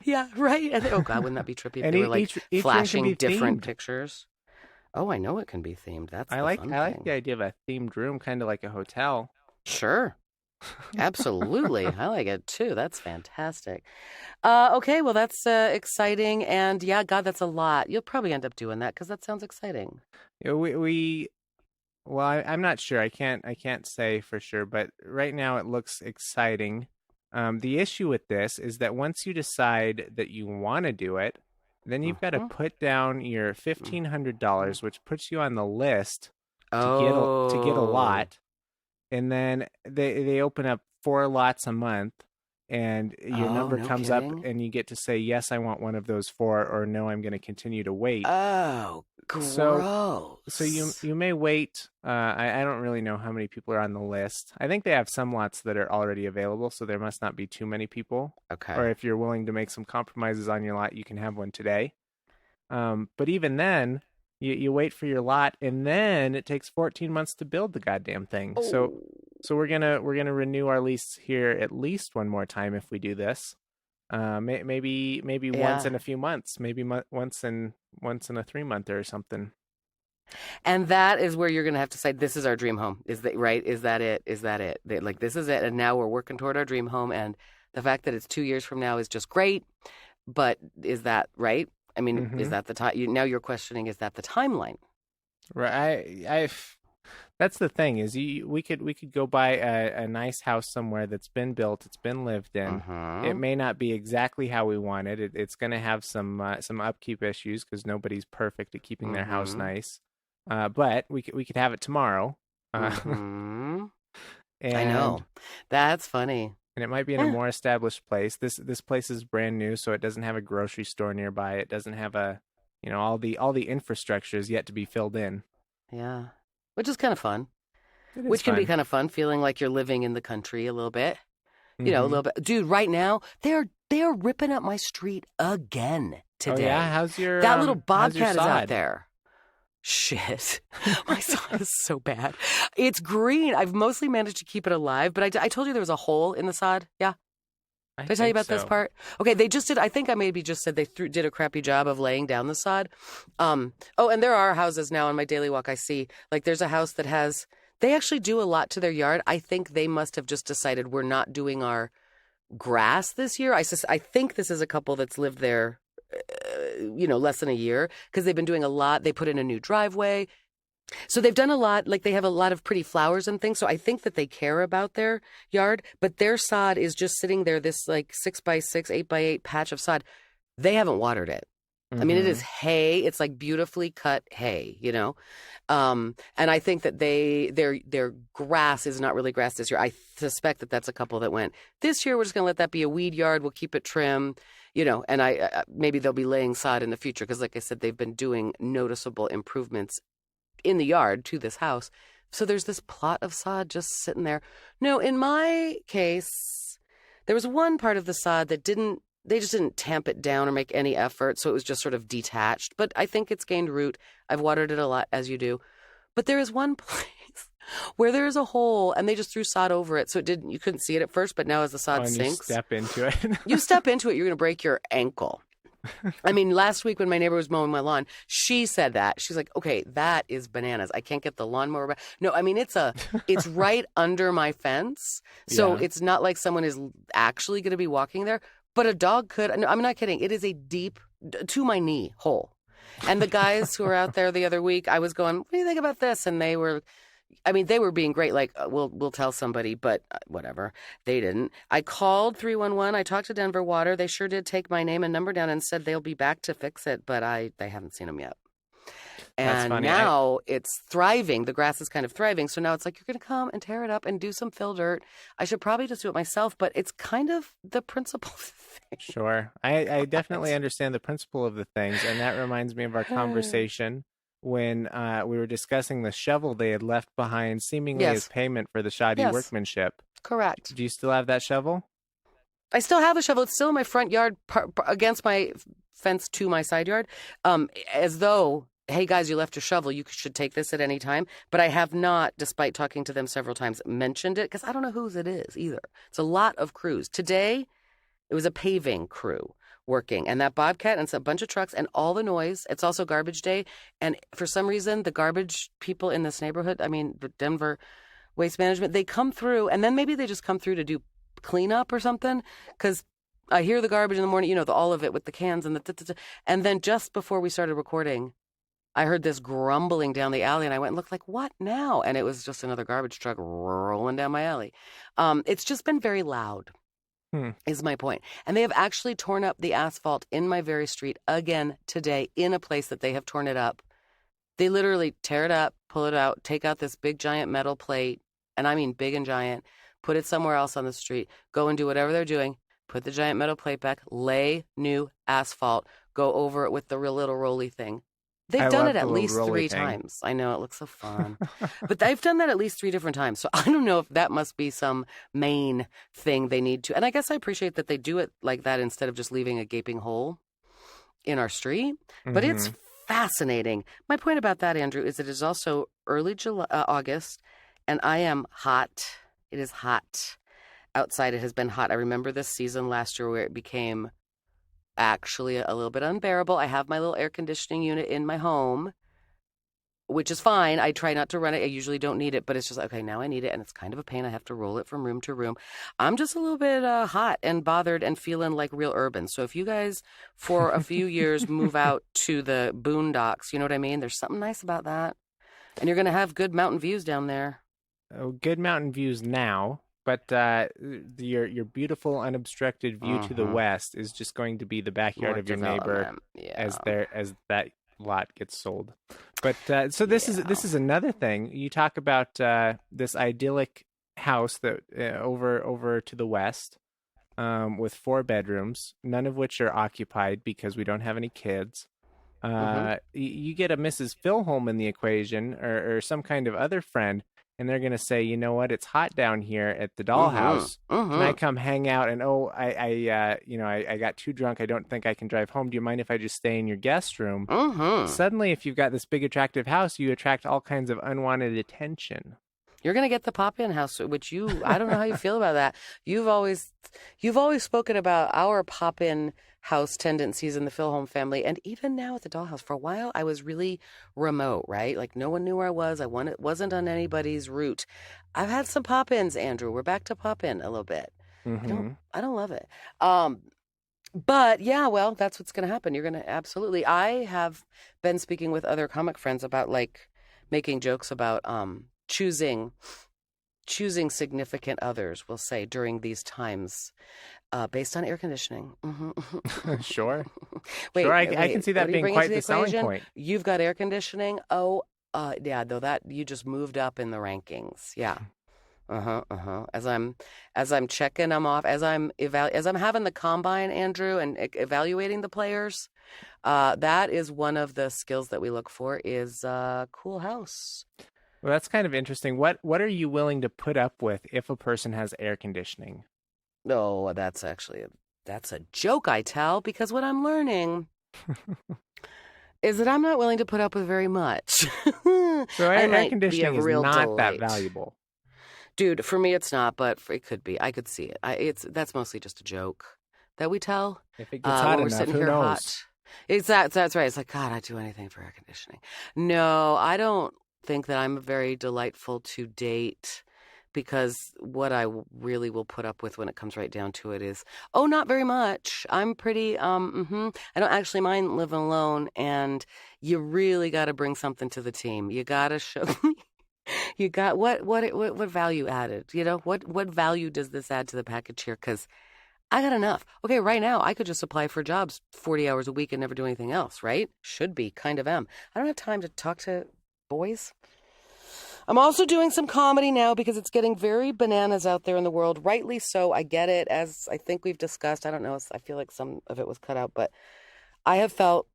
Yeah, right. And oh God, wouldn't that be trippy if they were like each flashing different themed. Pictures? Oh, I know it can be themed. That's I like the idea of a themed room, kind of like a hotel. Sure. Absolutely. I like it too. That's fantastic. Okay, well, that's exciting. And yeah, God, that's a lot. You'll probably end up doing that because that sounds exciting. Yeah, well, I'm not sure. I can't say for sure, but right now it looks exciting. The issue with this is that once you decide that you want to do it, then you've got to Hmm. put down your Hmm. $1,500, which puts you on the list to get a Oh. lot, and then they open up 4 lots a month, and your Oh, number no comes up, kidding. and you get to say yes, I want one of those four, or no, I'm going to continue to wait. Oh, So so you gross. you may wait. I don't really know how many people are on the list. I think they have some lots that are already available, so there must not be too many people. Or Okay. if you're willing to make some compromises on your lot, you can have one today. But even then, you wait for your lot, and then it takes 14 months to build the goddamn thing. So Oh. so we're gonna renew our lease here at least one more time if we do this. Maybe once Yeah. in a few months, maybe once in a 3 monther or something. And that is where you're going to have to say, this is our dream home. Is that right? Is that it? Is that it? Like, this is it. And now we're working toward our dream home. And the fact that it's 2 years from now is just great. But is that right? I mean, is Mm-hmm. that the time? Now you're questioning, is that the timeline? Right. That's the thing is we could go buy a nice house somewhere that's been built, it's been lived in. It Mm-hmm. may not be exactly how we want it. It's going to have some upkeep issues because nobody's perfect at keeping their house Mm-hmm. nice. But we could have it tomorrow. Uh, Mm-hmm. I and know. That's funny. and it might be in a Yeah. more established place. This place is brand new, so it doesn't have a grocery store nearby. It doesn't have all the infrastructure is yet to be filled in. Yeah. Which is kind of fun. It is Which can be fun. kind of fun, feeling like you're living in the country a little bit. A Mm-hmm. little bit. Dude, right now, they're ripping up my street again Oh yeah, today. how's your That little um how's your bobcat is out sod? there. Shit. My sod is so bad. It's green. I've mostly managed to keep it alive, but I told you there was a hole in the sod. Yeah. I Did I tell you think about this so. part? Okay, they just did. I think I maybe just said they did a crappy job of laying down the sod. Oh, and there are houses now on my daily walk. I see, like, there's a house that has. They actually do a lot to their yard. I think they must have just decided we're not doing our grass this year. I think this is a couple that's lived there, less than a year because they've been doing a lot. They put in a new driveway. So they've done a lot, like they have a lot of pretty flowers and things. So I think that they care about their yard, but their sod is just sitting there, this like 6x6, 8x8 patch of sod. They haven't watered it. I mean, it is Mhm. hay. It's like beautifully cut hay. And I think that their grass is not really grass this year. I suspect that that's a couple that went this year. We're just going to let that be a weed yard. We'll keep it trim, And I maybe they'll be laying sod in the future because, like I said, they've been doing noticeable improvements in the yard to this house. So there's this plot of sod just sitting there. No, in my case, there was one part of the sod that they just didn't tamp it down or make any effort. So it was just sort of detached. But I think it's gained root. I've watered it a lot, as you do. But there is one place where there is a hole and they just threw sod over it. So you couldn't see it at first, but now as the Oh, sod and you sinks, step into it. you step into it, you're going to break your ankle. I mean, last week when my neighbor was mowing my lawn, she said that. She's like, okay, that is bananas. I can't get the lawnmower back. No, I mean, it's right under my fence. So Yeah. it's not like someone is actually going to be walking there, but a dog could. No, I'm not kidding. It is a deep, to my knee hole. And the guys who were out there the other week, I was going, what do you think about this? And they were being great. Like, we'll tell somebody, but whatever. They didn't. I called 311. I talked to Denver Water. They sure did take my name and number down and said they'll be back to fix it, but they haven't seen them yet. That's And funny. I now it's thriving. The grass is kind of thriving. So now it's like, you're going to come and tear it up and do some fill dirt. I should probably just do it myself, but it's kind of the principle thing. Sure. I definitely What? understand the principle of the things, and that reminds me of our conversation when we were discussing the shovel they had left behind seemingly as Yes. payment for the shoddy Yes. workmanship. Correct. Do you still have that shovel? I still have the shovel. It's still in my front yard against my fence to my side yard, as though, hey, guys, you left your shovel. You should take this at any time. But I have not, despite talking to them several times, mentioned it because I don't know whose it is either. It's a lot of crews. Today, it was a paving crew working, and that bobcat and it's a bunch of trucks and all the noise. It's also garbage day. And for some reason, the garbage people in this neighborhood, I mean, Denver, waste management. They come through, and then maybe they just come through to do cleanup or something, because I hear the garbage in the morning, all of it with the cans and and then just before we started recording, I heard this grumbling down the alley, and I went and looked like, what now? And it was just another garbage truck rolling down my alley. It's just been very loud, is my point. And they have actually torn up the asphalt in my very street again today in a place that they have torn it up. They literally tear it up, pull it out, take out this big giant metal plate, and I mean big and giant, put it somewhere else on the street, go and do whatever they're doing, put the giant metal plate back, lay new asphalt, go over it with the real little rolly thing. They've done it at least 3 times. I know, it looks so fun. But they've done that at least 3 different times. So I don't know if that must be some main thing they need to. And I guess I appreciate that they do it like that instead of just leaving a gaping hole in our street. But it's fascinating. My point about that, Andrew, is it is also early August, and I am hot. It is hot. Outside, it has been hot. I remember this season last year where it became actually a little bit unbearable. I have my little air conditioning unit in my home, which is fine. I try not to run it. I usually don't need it, but it's just, okay, now I need it, and it's kind of a pain. I have to roll it from room to room. I'm just a little bit hot and bothered and feeling like real urban. So if you guys, for a few years, move out to the boondocks, you know what I mean? There's something nice about that. And you're going to have good mountain views down there. Oh, good mountain views now. But your beautiful unobstructed view to the west is just going to be the backyard of your neighbor as that lot gets sold. But so this is another thing. You talk about this idyllic house that over to the west with 4 bedrooms, none of which are occupied because we don't have any kids. You get a Mrs. Filholm in the equation or some kind of other friend. And they're going to say, you know what, it's hot down here at the dollhouse. Can I come hang out? And, I got too drunk. I don't think I can drive home. Do you mind if I just stay in your guest room? Suddenly, if you've got this big, attractive house, you attract all kinds of unwanted attention. You're going to get the pop-in house, which I don't know how you feel about that. You've always spoken about our pop-in house tendencies in the Filholm family, and even now at the dollhouse. For a while, I was really remote, right? Like no one knew where I was. I wasn't on anybody's route. I've had some pop-ins, Andrew. We're back to pop-in a little bit. I don't love it. But yeah, well, that's what's going to happen. You're going to absolutely. I have been speaking with other comic friends about like making jokes about choosing significant others, we'll say, during these times, based on air conditioning. Sure. Wait, I can see that being quite the selling point. You've got air conditioning. Oh, yeah, though that you just moved up in the rankings. Yeah. As I'm checking them off, as I'm having the combine, Andrew, and evaluating the players, that is one of the skills that we look for is cool house. Well, that's kind of interesting. What are you willing to put up with if a person has air conditioning? No, that's a joke I tell, because what I'm learning is that I'm not willing to put up with very much. So air conditioning is not that valuable. Dude, for me it's not, but it could be. I could see it. That's mostly just a joke that we tell. If it gets hot enough, who knows? Hot. That's right. It's like, God, I'd do anything for air conditioning. No, I don't think that I'm very delightful to date, because what I really will put up with when it comes right down to it is, not very much. I'm pretty, I don't actually mind living alone, and you really got to bring something to the team. You got to show me, you got, what value added, what value does this add to the package here? Because I got enough. Okay, right now, I could just apply for jobs 40 hours a week and never do anything else, right? Should be, kind of am. I don't have time to talk to boys. I'm also doing some comedy now because it's getting very bananas out there in the world. Rightly so. I get it, as I think we've discussed. I don't know. I feel like some of it was cut out, but I have felt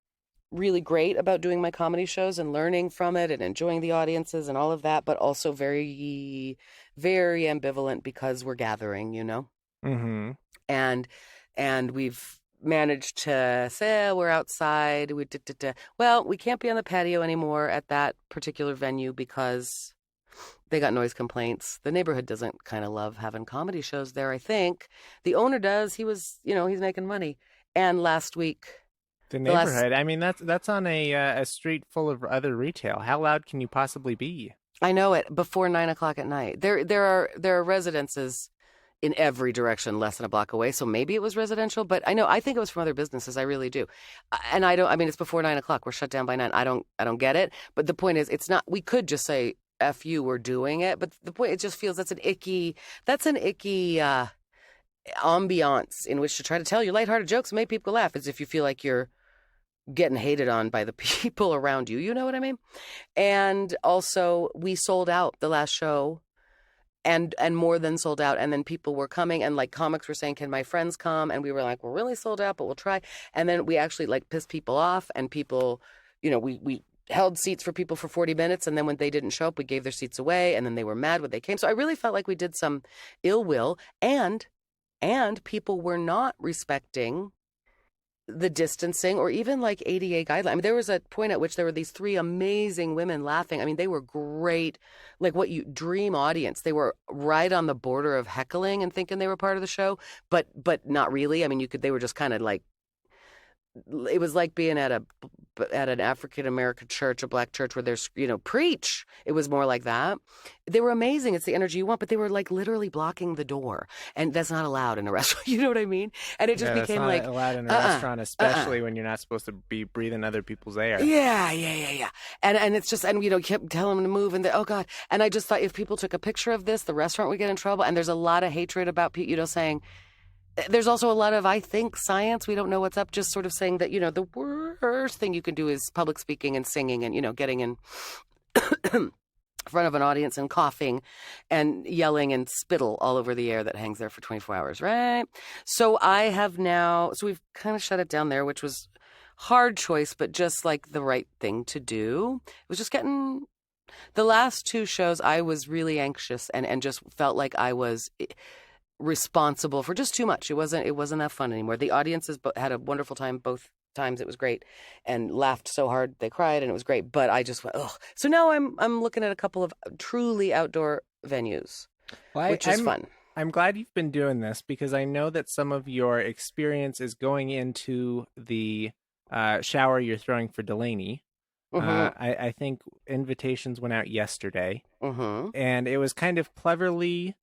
really great about doing my comedy shows and learning from it and enjoying the audiences and all of that, but also very, very ambivalent because we're gathering, and we've managed to say we're outside. Well, we can't be on the patio anymore at that particular venue because they got noise complaints. The neighborhood doesn't kind of love having comedy shows there, I think. The owner does. He was, he's making money. And last week, the neighborhood. I mean, that's on a street full of other retail. How loud can you possibly be? I know it. Before 9 o'clock at night, there are residences in every direction, less than a block away. So maybe it was residential, but I think it was from other businesses. I really do. And I don't. I mean, it's before 9 o'clock. We're shut down by 9. I don't get it. But the point is, it's not. We could just say "F you," we're doing it. But the point, it just feels that's an icky ambiance in which to try to tell your lighthearted jokes and make people laugh, as if you feel like you're getting hated on by the people around you. You know what I mean? And also, we sold out the last show, and more than sold out. And then people were coming, and like comics were saying, "Can my friends come?" And we were like, "We're really sold out, but we'll try." And then we actually like pissed people off, and people, we held seats for people for 40 minutes, and then when they didn't show up, we gave their seats away, and then they were mad when they came. So I really felt like we did some ill will, and people were not respecting the distancing or even like ADA guidelines. I mean, there was a point at which there were these three amazing women laughing. I mean, they were great, like what you dream audience. They were right on the border of heckling and thinking they were part of the show, but not really. I mean, they were just kind of like, it was like being at an African American church, a black church, where there's, preach. It was more like that. They were amazing. It's the energy you want, but they were like literally blocking the door, and that's not allowed in a restaurant. You know what I mean? And it just became not like allowed in a restaurant, especially when you're not supposed to be breathing other people's air. Yeah. And it's just, and kept telling them to move, and oh God. And I just thought, if people took a picture of this, the restaurant would get in trouble. And there's a lot of hatred about people, saying. There's also a lot of, I think, science. We don't know what's up. Just sort of saying that, the worst thing you can do is public speaking and singing and, getting in front of an audience and coughing and yelling and spittle all over the air that hangs there for 24 hours, right? So we've kind of shut it down there, which was hard choice, but just like the right thing to do. It was just getting... The last two shows, I was really anxious and just felt like I was... responsible for just too much. It wasn't that fun anymore. The audiences had a wonderful time both times. It was great, and laughed so hard they cried, and it was great. But I just went, ugh. So now I'm looking at a couple of truly outdoor venues, which is fun. I'm glad you've been doing this, because I know that some of your experience is going into the shower you're throwing for Delaney. Mm-hmm. I think invitations went out yesterday, Mm-hmm. and it was kind of cleverly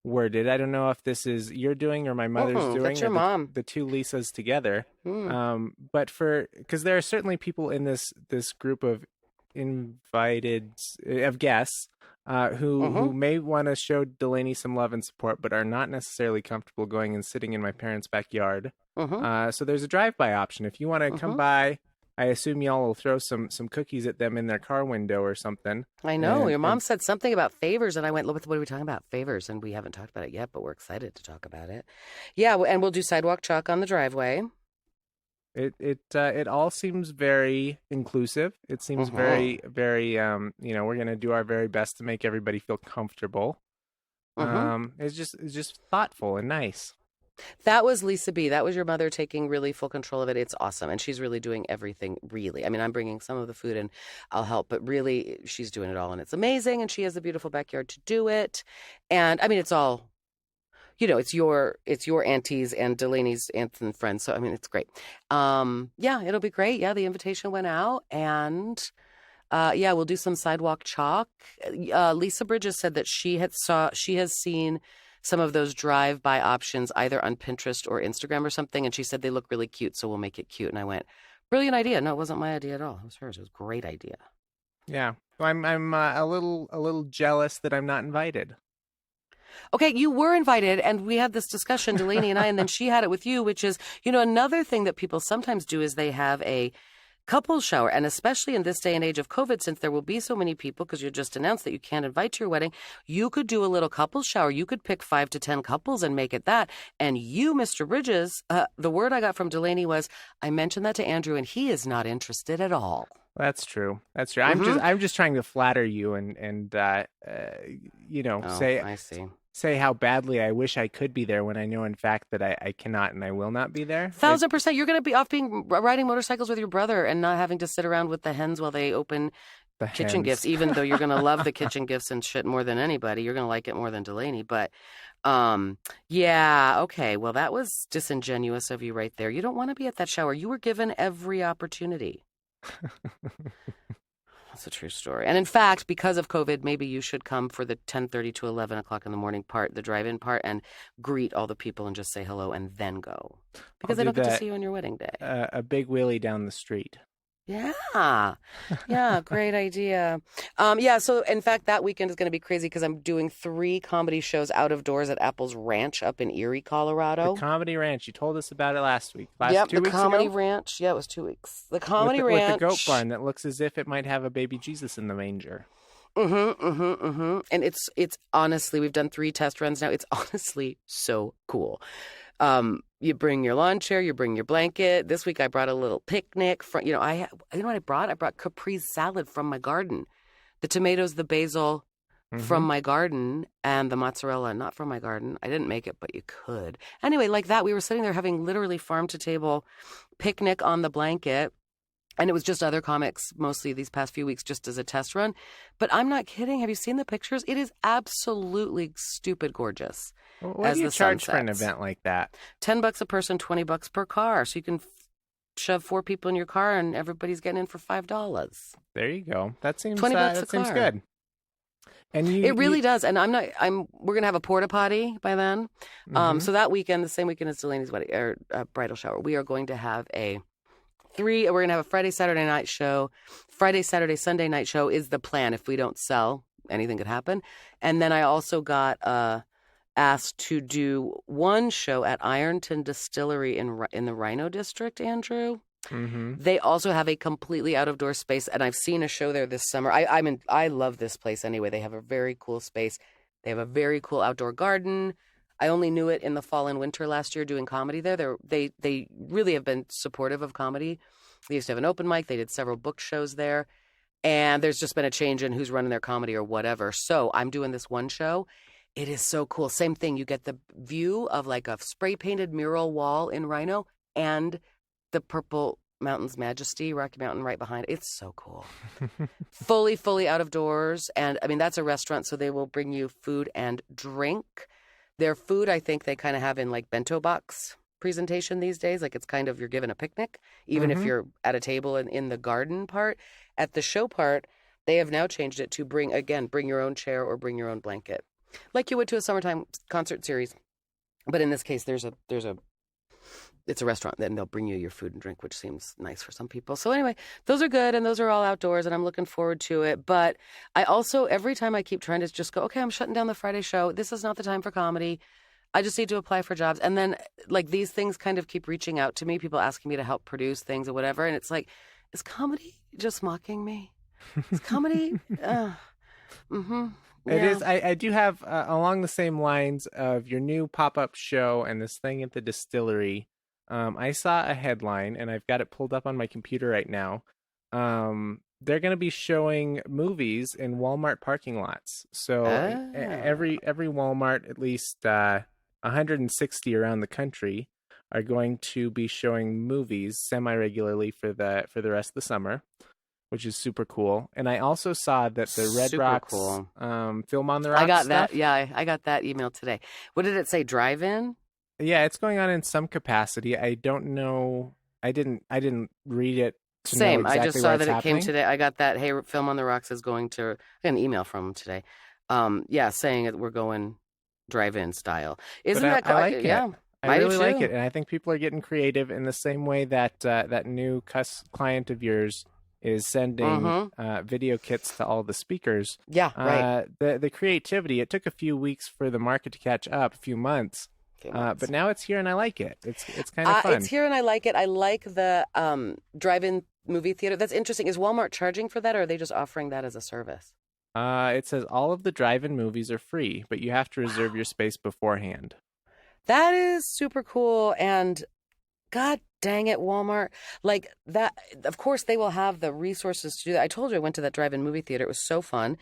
worded. I don't know if this is you're doing or my mother's doing, that's your or mom. The two Lisas together. But because there are certainly people in this group of invited of guests who may want to show Delaney some love and support, but are not necessarily comfortable going and sitting in my parents' backyard. So there's a drive-by option if you want to come by. I assume y'all will throw some cookies at them in their car window or something. I know. Your mom said something about favors, and I went, what are we talking about? Favors, and we haven't talked about it yet, but we're excited to talk about it. Yeah, and we'll do sidewalk chalk on the driveway. It all seems very inclusive. It seems very, very, we're going to do our very best to make everybody feel comfortable. It's just thoughtful and nice. That was Lisa B. That was your mother taking really full control of it. It's awesome. And she's really doing everything, really. I mean, I'm bringing some of the food and I'll help, but really she's doing it all, and it's amazing. And she has a beautiful backyard to do it. And I mean, it's all, it's your aunties and Delaney's aunts and friends. So, I mean, it's great. Yeah, it'll be great. Yeah, the invitation went out, and we'll do some sidewalk chalk. Lisa Bridges said that she has seen some of those drive-by options either on Pinterest or Instagram or something, and she said they look really cute, so we'll make it cute. And I went, brilliant idea. No, it wasn't my idea at all. It was hers. It was a great idea. Yeah, so I'm a little jealous that I'm not invited. Okay, you were invited, and we had this discussion, Delaney and I, and then she had it with you, which is, another thing that people sometimes do is they have a couples shower, and especially in this day and age of COVID, since there will be so many people, because you just announced that you can't invite to your wedding, you could do a little couples shower. You could pick 5 to 10 couples and make it that. And you, Mr. Bridges, the word I got from Delaney was, I mentioned that to Andrew, and he is not interested at all. That's true. I'm just trying to flatter you and say I see. Say how badly I wish I could be there when I know in fact that I cannot and I will not be there. 1,000%. You're going to be off riding motorcycles with your brother and not having to sit around with the hens while they open kitchen gifts, even though you're going to love the kitchen gifts and shit more than anybody. You're going to like it more than Delaney. But yeah, okay. Well, that was disingenuous of you right there. You don't want to be at that shower. You were given every opportunity. That's a true story. And in fact, because of COVID, maybe you should come for the 10:30 to 11 o'clock in the morning part, the drive-in part, and greet all the people and just say hello and then go. Because they don't get to see you on your wedding day. A big wheelie down the street. Yeah. Yeah, great idea. So in fact, that weekend is going to be crazy because I'm doing 3 comedy shows out of doors at Apple's Ranch up in Erie, Colorado. The Comedy Ranch. You told us about it last week. 2 weeks ago? The Comedy Ranch. Yeah, it was 2 weeks. The Comedy Ranch. With the goat barn that looks as if it might have a baby Jesus in the manger. And it's honestly, we've done 3 test runs now. It's honestly so cool. You bring your lawn chair, you bring your blanket. This week I brought a little picnic. You know what I brought? I brought caprese salad from my garden. The tomatoes, the basil from my garden, and the mozzarella not from my garden. I didn't make it, but you could. Anyway, like that, we were sitting there having literally farm-to-table picnic on the blanket. And it was just other comics, mostly these past few weeks, just as a test run. But I'm not kidding. Have you seen the pictures? It is absolutely stupid gorgeous. Well, what do you charge for an event like that? $10 a person, $20 per car. So you can shove 4 people in your car and everybody's getting in for $5. There you go. That seems $20 that seems good. And it really does. And we're gonna have a porta potty by then. So that weekend, the same weekend as Delaney's wedding or bridal shower, we are going to have we're going to have a Friday, Saturday night show. Friday, Saturday, Sunday night show is the plan. If we don't sell, anything could happen. And then I also got asked to do one show at Ironton Distillery in the Rhino District, Andrew. They also have a completely out-of-door space, and I've seen a show there this summer. I love this place anyway. They have a very cool space. They have a very cool outdoor garden. I only knew it in the fall and winter last year doing comedy there. They really have been supportive of comedy. They used to have an open mic. They did several book shows there. And there's just been a change in who's running their comedy or whatever. So I'm doing this one show. It is so cool. Same thing. You get the view of like a spray-painted mural wall in Rhino and the Purple Mountain's Majesty, Rocky Mountain right behind it. It's so cool. Fully out of doors. And I mean, that's a restaurant, so they will bring you food and drink. Their food, I think they kind of have in like bento box presentation these days. Like it's kind of, you're given a picnic, even if you're at a table in the garden part. At the show part, they have now changed it to bring your own chair or bring your own blanket. Like you would to a summertime concert series. But in this case, it's a restaurant, then they'll bring you your food and drink, which seems nice for some people. So anyway, those are good, and those are all outdoors, and I'm looking forward to it. But I also, every time I keep trying to just go, okay, I'm shutting down the Friday show. This is not the time for comedy. I just need to apply for jobs. And then, like, these things kind of keep reaching out to me, people asking me to help produce things or whatever. And it's like, is comedy just mocking me? Is comedy? It is. I do have, along the same lines of your new pop-up show and this thing at the distillery, I saw a headline, and I've got it pulled up on my computer right now. They're going to be showing movies in Walmart parking lots. So every Walmart, at least 160 around the country, are going to be showing movies semi-regularly for the rest of the summer, which is super cool. And I also saw that the Red Rocks Film on the Rocks I got that. stuff, Yeah, I got that email today. What did it say? Drive-in? yeah, it's going on in some capacity. I don't know. I didn't read it to know exactly I just saw that happening. It came today. I got that. Hey, Film on the Rocks is going to. I got an email from them today. Saying that we're going drive-in style. Isn't that cool? I like it. Yeah, I really like it, and I think people are getting creative in the same way that that new client of yours is sending video kits to all the speakers. Yeah, right. The creativity. It took a few weeks for the market to catch up, a few months. But now it's here, and I like it. It's kind of fun. It's here, and I like it. I like the drive-in movie theater. That's interesting. Is Walmart charging for that, or are they just offering that as a service? It says all of the drive-in movies are free, but you have to reserve your space beforehand. That is super cool, and God dang it, Walmart. Like that, of course, they will have the resources to do that. I told you I went to that drive-in movie theater. It was so fun.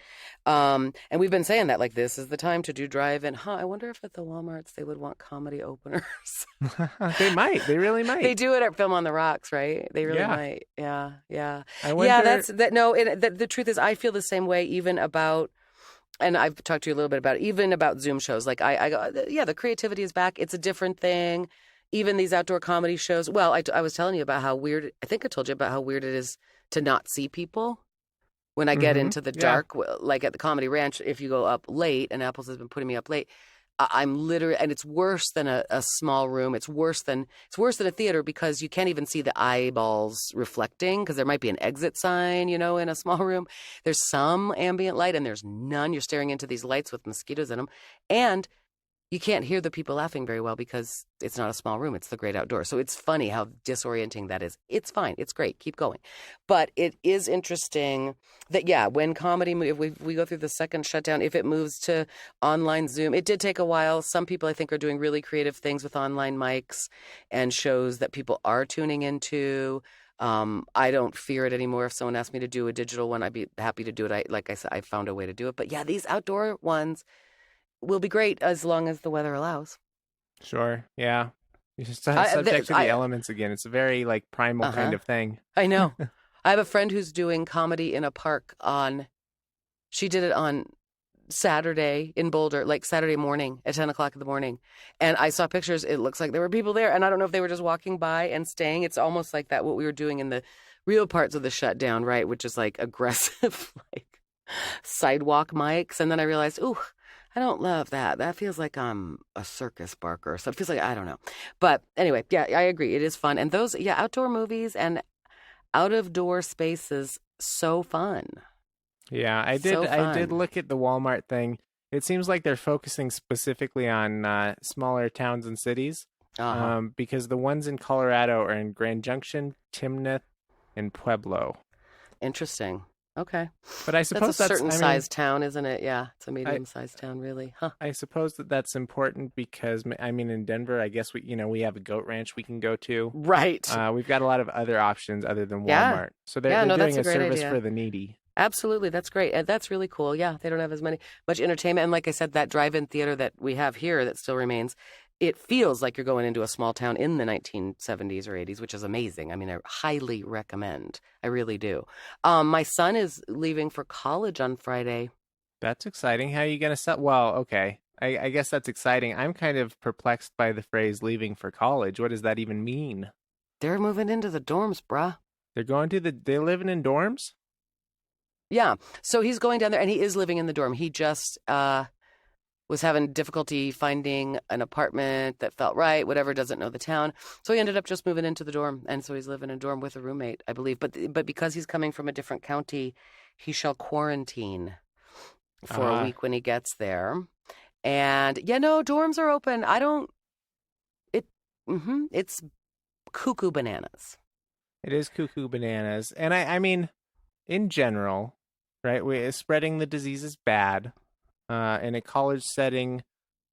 And we've been saying that, like, this is the time to do drive-in. I wonder if at the Walmarts they would want comedy openers. They might. They really might. They do it at Film on the Rocks, right? They really might. Yeah. I wonder... The truth is, I feel the same way even about... And I've talked to you a little bit about it, even about Zoom shows. Like, I go, the creativity is back. It's a different thing. Even these outdoor comedy shows. Well, I was telling you about how weird, I think I told you about how weird it is to not see people. When I get into the Yeah. dark, like at the Comedy Ranch, if you go up late, and Apples has been putting me up late, I'm literally, and it's worse than a small room. It's worse than a theater because you can't even see the eyeballs reflecting because there might be an exit sign, in a small room. There's some ambient light and there's none. You're staring into these lights with mosquitoes in them. And you can't hear the people laughing very well because it's not a small room. It's the great outdoors. So it's funny how disorienting that is. It's fine. It's great. Keep going. But it is interesting that, when comedy, if we go through the second shutdown, if it moves to online Zoom, it did take a while. Some people, I think, are doing really creative things with online mics and shows that people are tuning into. I don't fear it anymore. If someone asked me to do a digital one, I'd be happy to do it. Like I said, I found a way to do it. But these outdoor ones will be great as long as the weather allows. Sure. Yeah. You're just subject to the elements again. It's a very primal kind of thing. I know. I have a friend who's doing comedy in a park she did it on Saturday in Boulder, like Saturday morning at 10 o'clock in the morning. And I saw pictures. It looks like there were people there. And I don't know if they were just walking by and staying. It's almost like that, what we were doing in the real parts of the shutdown, right? Which is aggressive, sidewalk mics. And then I realized, I don't love that. That feels like I'm a circus barker. So it feels like, I don't know. But anyway, I agree. It is fun. And those, outdoor movies and out of door spaces, so fun. Yeah, I did look at the Walmart thing. It seems like they're focusing specifically on smaller towns and cities. Because the ones in Colorado are in Grand Junction, Timnath, and Pueblo. Interesting. Okay. But I suppose that's a certain sized town, isn't it? Yeah, it's a medium-sized town, really. Huh. I suppose that's important because, in Denver, I guess we have a goat ranch we can go to. Right. We've got a lot of other options other than Walmart. So they're doing a service idea for the needy. Absolutely. That's great. And that's really cool. Yeah, they don't have as much entertainment. And like I said, that drive-in theater that we have here that still remains, it feels like you're going into a small town in the 1970s or 80s, which is amazing. I highly recommend. I really do. My son is leaving for college on Friday. That's exciting. How are you going to sell? Well, okay. I guess that's exciting. I'm kind of perplexed by the phrase leaving for college. What does that even mean? They're moving into the dorms, bruh. They're living in dorms? Yeah. So he's going down there and he is living in the dorm. He just, was having difficulty finding an apartment that felt right, whatever, doesn't know the town. So he ended up just moving into the dorm. And so he's living in a dorm with a roommate, I believe. But because he's coming from a different county, he shall quarantine for a week when he gets there. And dorms are open. It's cuckoo bananas. It is cuckoo bananas. And I mean, in general, right, spreading the disease is bad. In a college setting,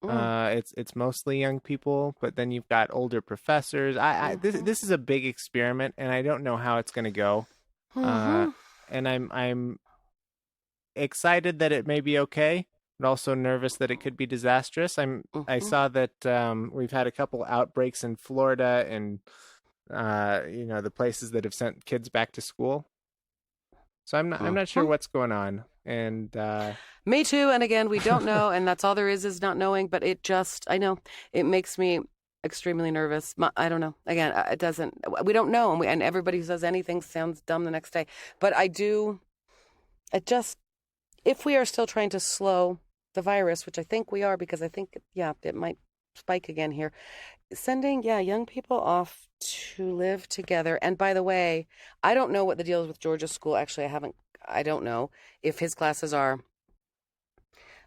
it's mostly young people, but then you've got older professors. This is a big experiment, and I don't know how it's going to go. And I'm excited that it may be okay, but also nervous that it could be disastrous. I saw that we've had a couple outbreaks in Florida, and the places that have sent kids back to school. So I'm not sure what's going on. And me too. And again, we don't know, and that's all there is not knowing. But I know it makes me extremely nervous. I don't know. Again, it doesn't. We don't know, and everybody who says anything sounds dumb the next day. But I do. If we are still trying to slow the virus, which I think we are, because I think it might spike again here. Sending young people off to live together. And by the way, I don't know what the deal is with Georgia's school. Actually, I don't know if his classes are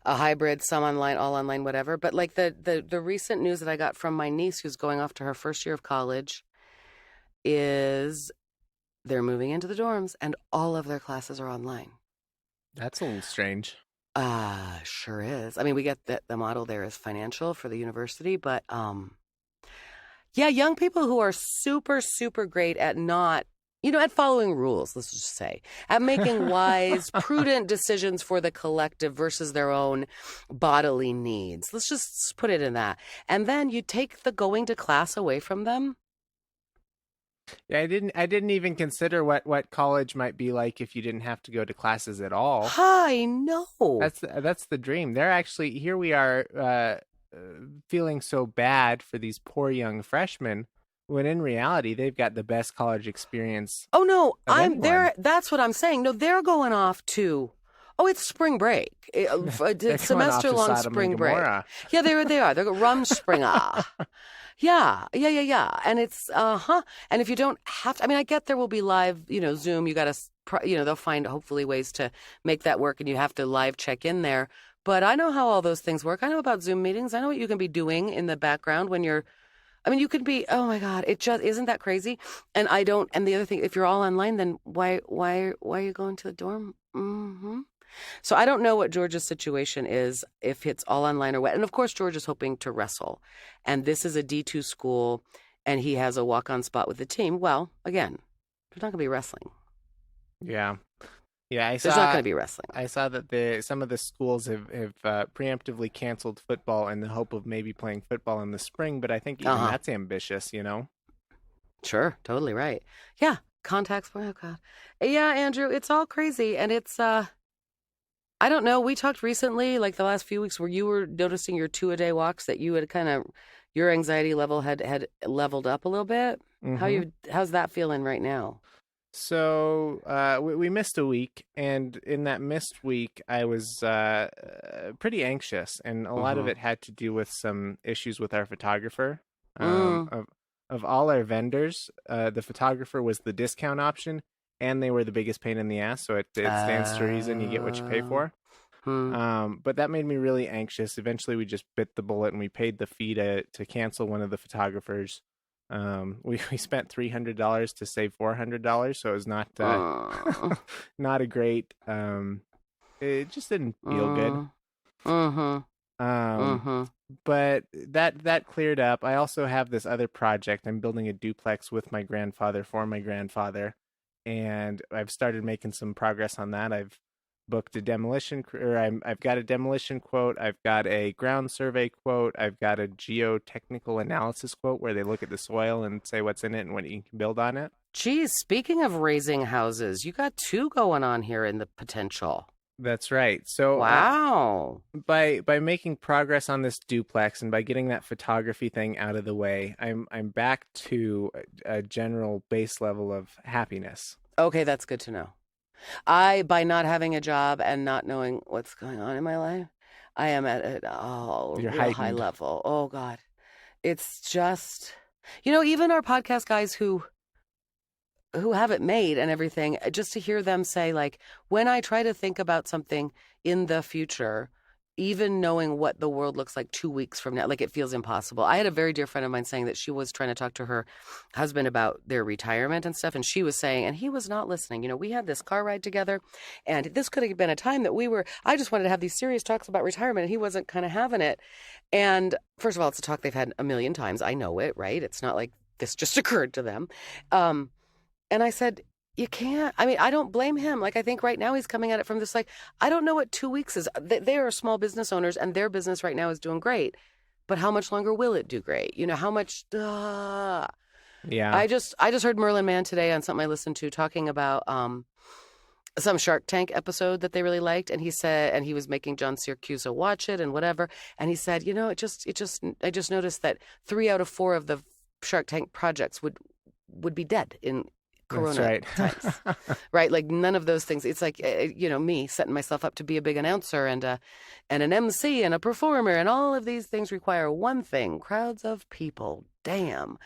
a hybrid, some online, all online, whatever. But the recent news that I got from my niece who's going off to her first year of college is they're moving into the dorms and all of their classes are online. That's a little strange. Sure is. We get that the model there is financial for the university, but young people who are super, super great at not, at following rules, let's just say, at making wise, prudent decisions for the collective versus their own bodily needs. Let's just put it in that. And then you take the going to class away from them. Yeah, I didn't even consider what college might be like if you didn't have to go to classes at all. I know. That's the dream. They're actually, here we are feeling so bad for these poor young freshmen When in reality, they've got the best college experience Oh no, of I'm anyone. there. That's what I'm saying. No, they're going off to. Oh, it's spring break. They're Semester-long spring break. Yeah, they are. They're Rumspringer. Yeah. And it's, And if you don't have to, I mean, I get there will be live, Zoom. You got to, they'll find hopefully ways to make that work and you have to live check in there. But I know how all those things work. I know about Zoom meetings. I know what you can be doing in the background when you're, you could be, oh my God, it just, isn't that crazy? And the other thing, if you're all online, then why are you going to the dorm? Mm-hmm. So I don't know what George's situation is, if it's all online or what. And of course, George is hoping to wrestle. And this is a D2 school, and he has a walk-on spot with the team. Well, again, there's not going to be wrestling. Yeah. There's not going to be wrestling. I saw that some of the schools have preemptively canceled football in the hope of maybe playing football in the spring. But I think even that's ambitious, Sure, totally right. Yeah, contact sport. Oh God. Yeah, Andrew, it's all crazy, and it's I don't know. We talked recently, like the last few weeks, where you were noticing your 2-a-day walks that you had your anxiety level had leveled up a little bit. Mm-hmm. How's that feeling right now? So we missed a week, and in that missed week, I was pretty anxious, and a lot of it had to do with some issues with our photographer. Of all our vendors, the photographer was the discount option, and they were the biggest pain in the ass. So it stands to reason you get what you pay for. But that made me really anxious. Eventually, we just bit the bullet and we paid the fee to cancel one of the photographers. We spent $300 to save $400, so it was not not a great. It just didn't feel good. But that cleared up. I also have this other project. I'm building a duplex with my grandfather for my grandfather, and I've started making some progress on that. I've booked a demolition, I've got a demolition quote. I've got a ground survey quote. I've got a geotechnical analysis quote where they look at the soil and say what's in it and what you can build on it. Geez, speaking of raising houses, you got 2 going on here in the potential. That's right. So wow. By making progress on this duplex and by getting that photography thing out of the way, I'm back to a general base level of happiness. Okay, that's good to know. By not having a job and not knowing what's going on in my life, I am at a real high level. Oh God. It's just, even our podcast guys who have it made and everything, just to hear them say, like, when I try to think about something in the future, even knowing what the world looks like 2 weeks from now, like, it feels impossible. I had a very dear friend of mine saying that she was trying to talk to her husband about their retirement and stuff, and she was saying, and he was not listening, we had this car ride together, and this could have been a time that I just wanted to have these serious talks about retirement, and he wasn't kind of having it. And first of all, it's a talk they've had a million times. I know it, right? It's not like this just occurred to them. And I said, you can't. I don't blame him. Like, I think right now he's coming at it from this, like, I don't know what 2 weeks is. They are small business owners, and their business right now is doing great. But how much longer will it do great? How much? Yeah. I just heard Merlin Mann today on something I listened to talking about some Shark Tank episode that they really liked, and he said, and he was making John Siracusa watch it and whatever, and he said, I just noticed that 3 out of 4 of the Shark Tank projects would be dead in Corona times, right? Like, none of those things. It's like, me setting myself up to be a big announcer and an MC and a performer, and all of these things require one thing: crowds of people. Damn.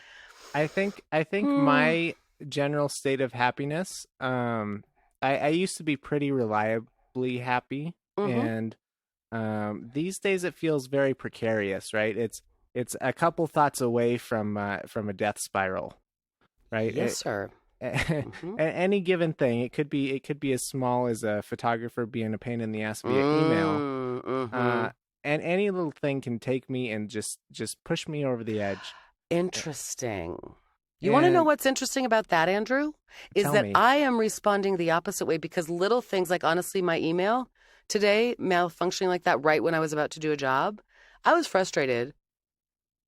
I think my general state of happiness. I used to be pretty reliably happy, and these days it feels very precarious. Right? It's a couple thoughts away from a death spiral. Right? Yes, sir. Any given thing, it could be as small as a photographer being a pain in the ass via email, and any little thing can take me and just push me over the edge. Interesting. You want to know what's interesting about that, Andrew? Is that I am responding the opposite way, because little things, like, honestly, my email today malfunctioning like that right when I was about to do a job, I was frustrated.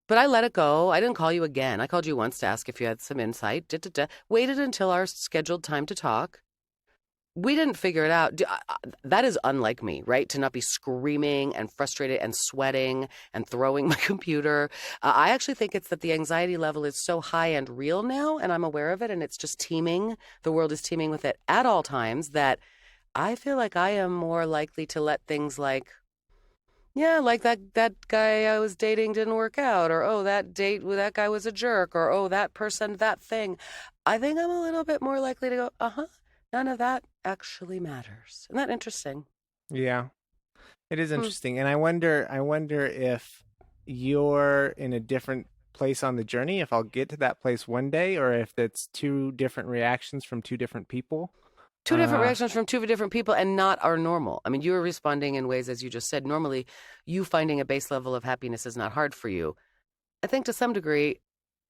But I let it go. I didn't call you again. I called you once to ask if you had some insight. Waited until our scheduled time to talk. we didn't figure it out. That is unlike me, right? To not be screaming and frustrated and sweating and throwing my computer. I actually think it's that the anxiety level is so high and real now, and I'm aware of it, and it's just teeming. The world is teeming with it at all times, that I feel like I am more likely to let things like, yeah, like that guy I was dating didn't work out, or, oh, that date with that guy was a jerk, or, oh, that person, that thing. I think I'm a little bit more likely to go, none of that actually matters. Isn't that interesting? Yeah, it is interesting. And I wonder if you're in a different place on the journey, if I'll get to that place one day, or if it's two different reactions from two different people. Two different reactions from two different people, and not our normal. I mean, you were responding in ways, as you just said, normally you finding a base level of happiness is not hard for you. I think to some degree,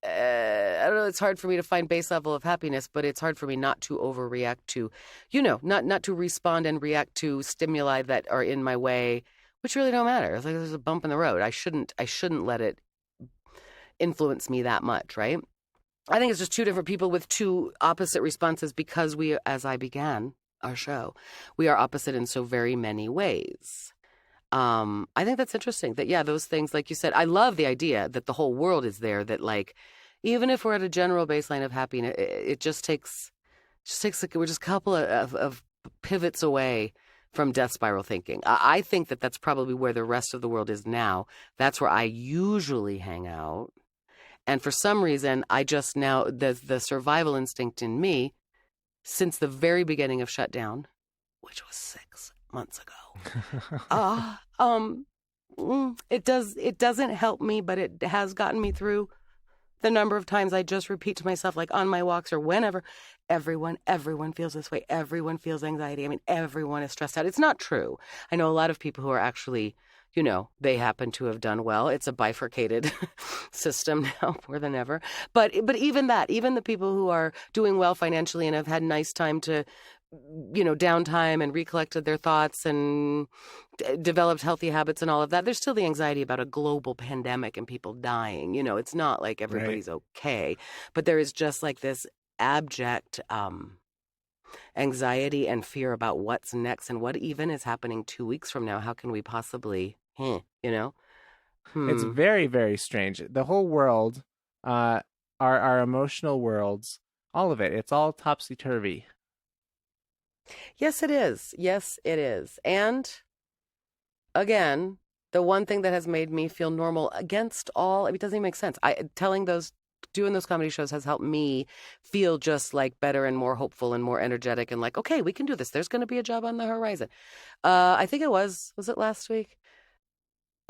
I don't know, it's hard for me to find base level of happiness, but it's hard for me not to overreact to, not to respond and react to stimuli that are in my way, which really don't matter. It's like there's a bump in the road. I shouldn't let it influence me that much, right? I think it's just two different people with two opposite responses, because we, as I began our show, we are opposite in so very many ways. I think that's interesting that, yeah, those things, like you said, I love the idea that the whole world is there, that like, even if we're at a general baseline of happiness, it just takes like, we're just a couple of pivots away from death spiral thinking. I think that that's probably where the rest of the world is now. That's where I usually hang out. And for some reason, I just now, the survival instinct in me, since the very beginning of shutdown, which was 6 months ago, it doesn't help me, but it has gotten me through the number of times I just repeat to myself, like on my walks or whenever, everyone feels this way. Everyone feels anxiety. I mean, everyone is stressed out. It's not true. I know a lot of people who are actually, they happen to have done well. It's a bifurcated system now more than ever. But even the people who are doing well financially and have had nice time to, downtime and recollected their thoughts and developed healthy habits and all of that, there's still the anxiety about a global pandemic and people dying. It's not like everybody's okay, but there is just like this abject anxiety and fear about what's next and what even is happening 2 weeks from now. How can we possibly, It's very, very strange. The whole world, our emotional worlds, all of it, it's all topsy-turvy. Yes, it is. Yes, it is. And again, the one thing that has made me feel normal against all, it doesn't even make sense. Doing those comedy shows has helped me feel just like better and more hopeful and more energetic and like, okay, we can do this. There's going to be a job on the horizon. I think it was it last week?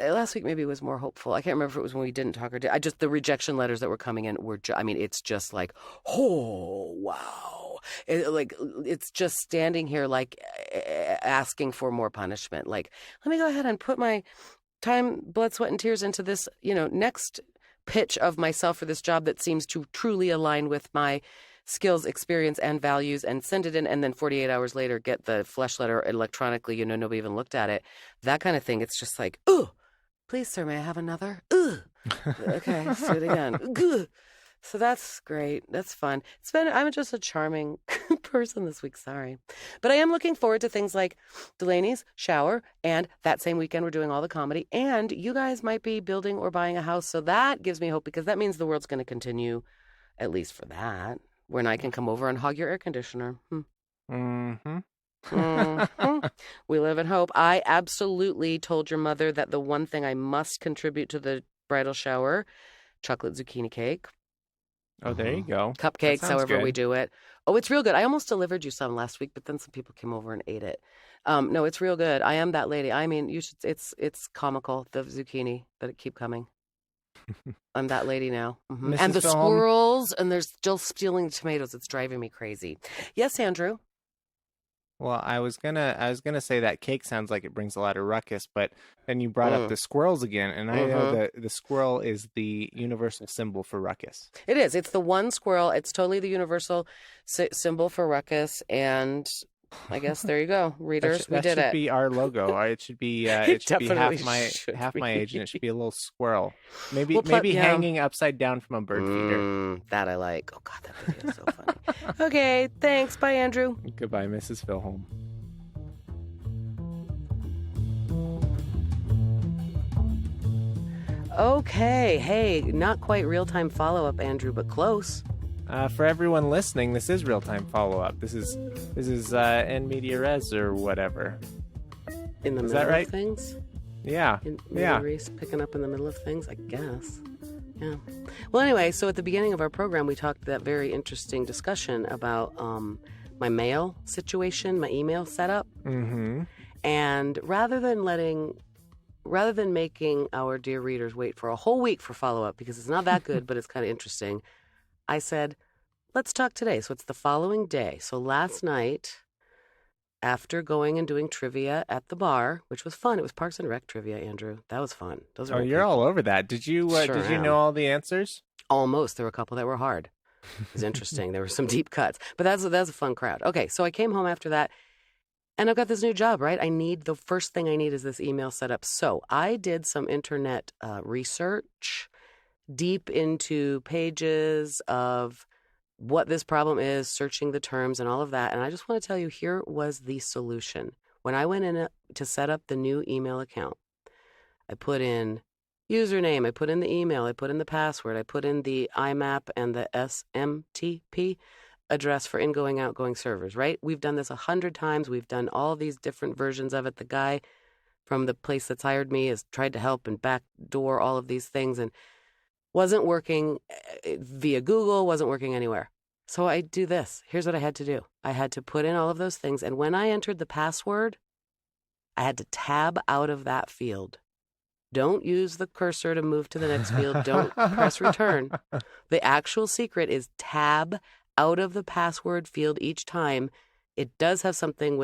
Last week maybe was more hopeful. I can't remember if it was when we didn't talk or did. The rejection letters that were coming in were, it's just like, oh, wow. It's just standing here like asking for more punishment. Like, let me go ahead and put my time, blood, sweat, and tears into this, next pitch of myself for this job that seems to truly align with my skills, experience, and values, and send it in, and then 48 hours later get the flesh letter electronically, nobody even looked at it. That kind of thing. It's just like, ooh, please, sir, may I have another? Ooh. Okay, let's do it again. Ooh. So that's great. That's fun. I'm just a charming person this week, sorry. But I am looking forward to things like Delaney's shower, and that same weekend we're doing all the comedy, and you guys might be building or buying a house. So that gives me hope, because that means the world's going to continue, at least for that, when I can come over and hog your air conditioner. Mm-hmm. We live in hope. I absolutely told your mother that the one thing I must contribute to the bridal shower, chocolate zucchini cake. Oh, there you go. Cupcakes, however we do it. Oh, it's real good. I almost delivered you some last week, but then some people came over and ate it. No, it's real good. I am that lady. I mean, you should. It's comical, the zucchini that keep coming. I'm that lady now. Mm-hmm. And the squirrels, and they're still stealing the tomatoes. It's driving me crazy. Yes, Andrew. Well, I was gonna say that cake sounds like it brings a lot of ruckus, but then you brought up the squirrels again, and I know that the squirrel is the universal symbol for ruckus. It is. It's the one squirrel. It's totally the universal symbol for ruckus, and I guess there you go, readers. We did should it. be our logo. It should be Definitely half my age, and it should be a little squirrel. Maybe Well, hanging upside down from a bird feeder. That I like. Oh God, that video is so funny. Okay, thanks. Bye, Andrew. Goodbye, Mrs. Filholm. Okay, hey, not quite real-time follow-up, Andrew, but close. For everyone listening, this is real-time follow-up. This is in media res or whatever. In the middle of things? Yeah. Res, picking up in the middle of things, I guess. Yeah. Well, anyway, so at the beginning of our program, we talked that very interesting discussion about my mail situation, my email setup. Mm-hmm. And rather than making our dear readers wait for a whole week for follow-up, because it's not that good, but it's kind of interesting, I said, let's talk today. So it's the following day. So last night, after going and doing trivia at the bar, which was fun. It was Parks and Rec trivia, Andrew. That was fun. Those are you're all over that. Did you know all the answers? Almost. There were a couple that were hard. It was interesting. There were some deep cuts, but that's a fun crowd. Okay, so I came home after that, and I've got this new job, right? The first thing I need is this email setup. So I did some internet research deep into pages of what this problem is, searching the terms and all of that. And I just want to tell you, here was the solution. When I went in to set up the new email account, I put in username, I put in the email, I put in the password, I put in the IMAP and the SMTP address for ingoing, outgoing servers, right? We've done this 100 times. We've done all these different versions of it. The guy from the place that's hired me has tried to help and backdoor all of these things, and wasn't working via Google, wasn't working anywhere. So I do this. Here's what I had to do. I had to put in all of those things. And when I entered the password, I had to tab out of that field. Don't use the cursor to move to the next field. Don't press return. The actual secret is tab out of the password field each time. It does have something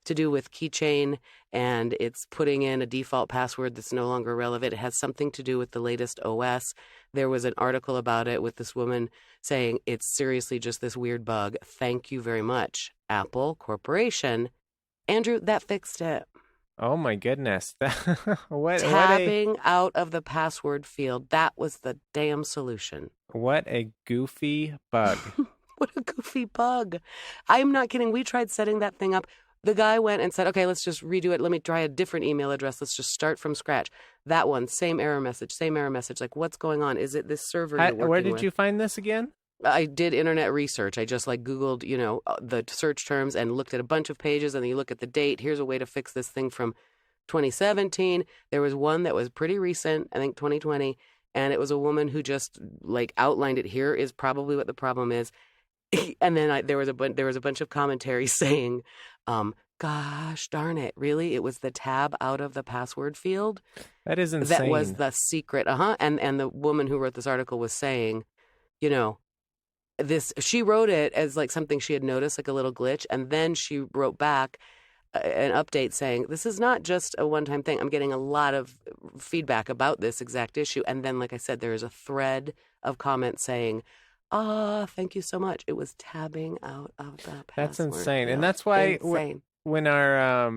to do with keychain, and it's putting in a default password that's no longer relevant. It has something to do with the latest OS. There was an article about it with this woman saying it's seriously just this weird bug. Thank you very much, Apple Corporation. Andrew, that fixed it. Oh my goodness. Tabbing out of the password field. That was the damn solution. What a goofy bug. What a goofy bug. I'm not kidding. We tried setting that thing up. The guy went and said, okay, let's just redo it. Let me try a different email address. Let's just start from scratch. That one, same error message. Like, what's going on? Is it this server you're working with? Where did you find this again? I did internet research. I just Googled, the search terms and looked at a bunch of pages, and then you look at the date. Here's a way to fix this thing from 2017. There was one that was pretty recent, I think 2020, and it was a woman who just outlined it. Here is probably what the problem is. And then there was a bunch of commentary saying, gosh darn it, really? It was the tab out of the password field? That is insane. That was the secret. And the woman who wrote this article was saying, she wrote it as something she had noticed, a little glitch, and then she wrote back an update saying, this is not just a one-time thing. I'm getting a lot of feedback about this exact issue. And then, like I said, there is a thread of comments saying, thank you so much. It was tabbing out of the password. That's insane. And that's why when our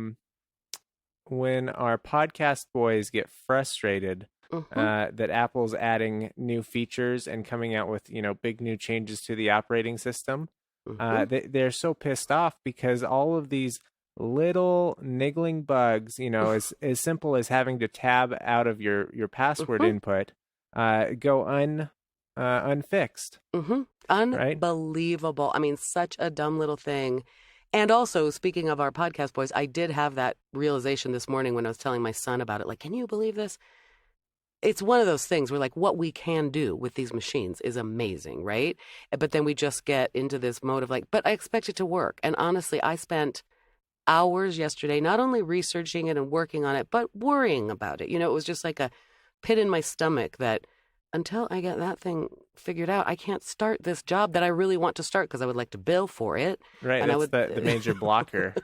podcast boys get frustrated that Apple's adding new features and coming out with, big new changes to the operating system, they're so pissed off because all of these little niggling bugs, as simple as having to tab out of your password input, go unfixed. Unbelievable. Right? I mean, such a dumb little thing. And also, speaking of our podcast boys, I did have that realization this morning when I was telling my son about it. Can you believe this? It's one of those things where what we can do with these machines is amazing, right? But then we just get into this mode of but I expect it to work. And honestly, I spent hours yesterday not only researching it and working on it, but worrying about it. It was just like a pit in my stomach that until I get that thing figured out, I can't start this job that I really want to start because I would like to bill for it. Right, and that's the major blocker.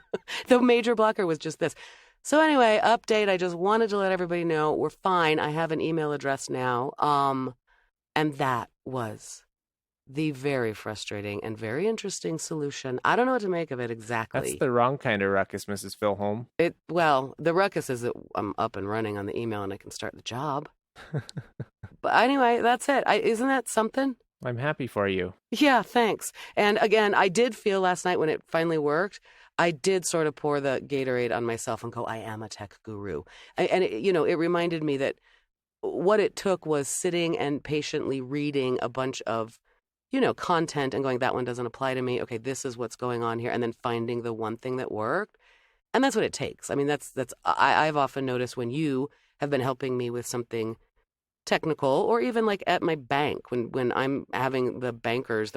The major blocker was just this. So anyway, update. I just wanted to let everybody know we're fine. I have an email address now. And that was the very frustrating and very interesting solution. I don't know what to make of it exactly. That's the wrong kind of ruckus, Mrs. Filholm. Well, the ruckus is that I'm up and running on the email and I can start the job. But anyway, that's it. Isn't that something? I'm happy for you. Yeah, thanks. And again, I did feel last night when it finally worked, I did sort of pour the Gatorade on myself and go, I am a tech guru. And it reminded me that what it took was sitting and patiently reading a bunch of, content and going, that one doesn't apply to me. Okay, this is what's going on here. And then finding the one thing that worked. And that's what it takes. I mean, I've often noticed when you have been helping me with something technical, or even like at my bank when I'm having the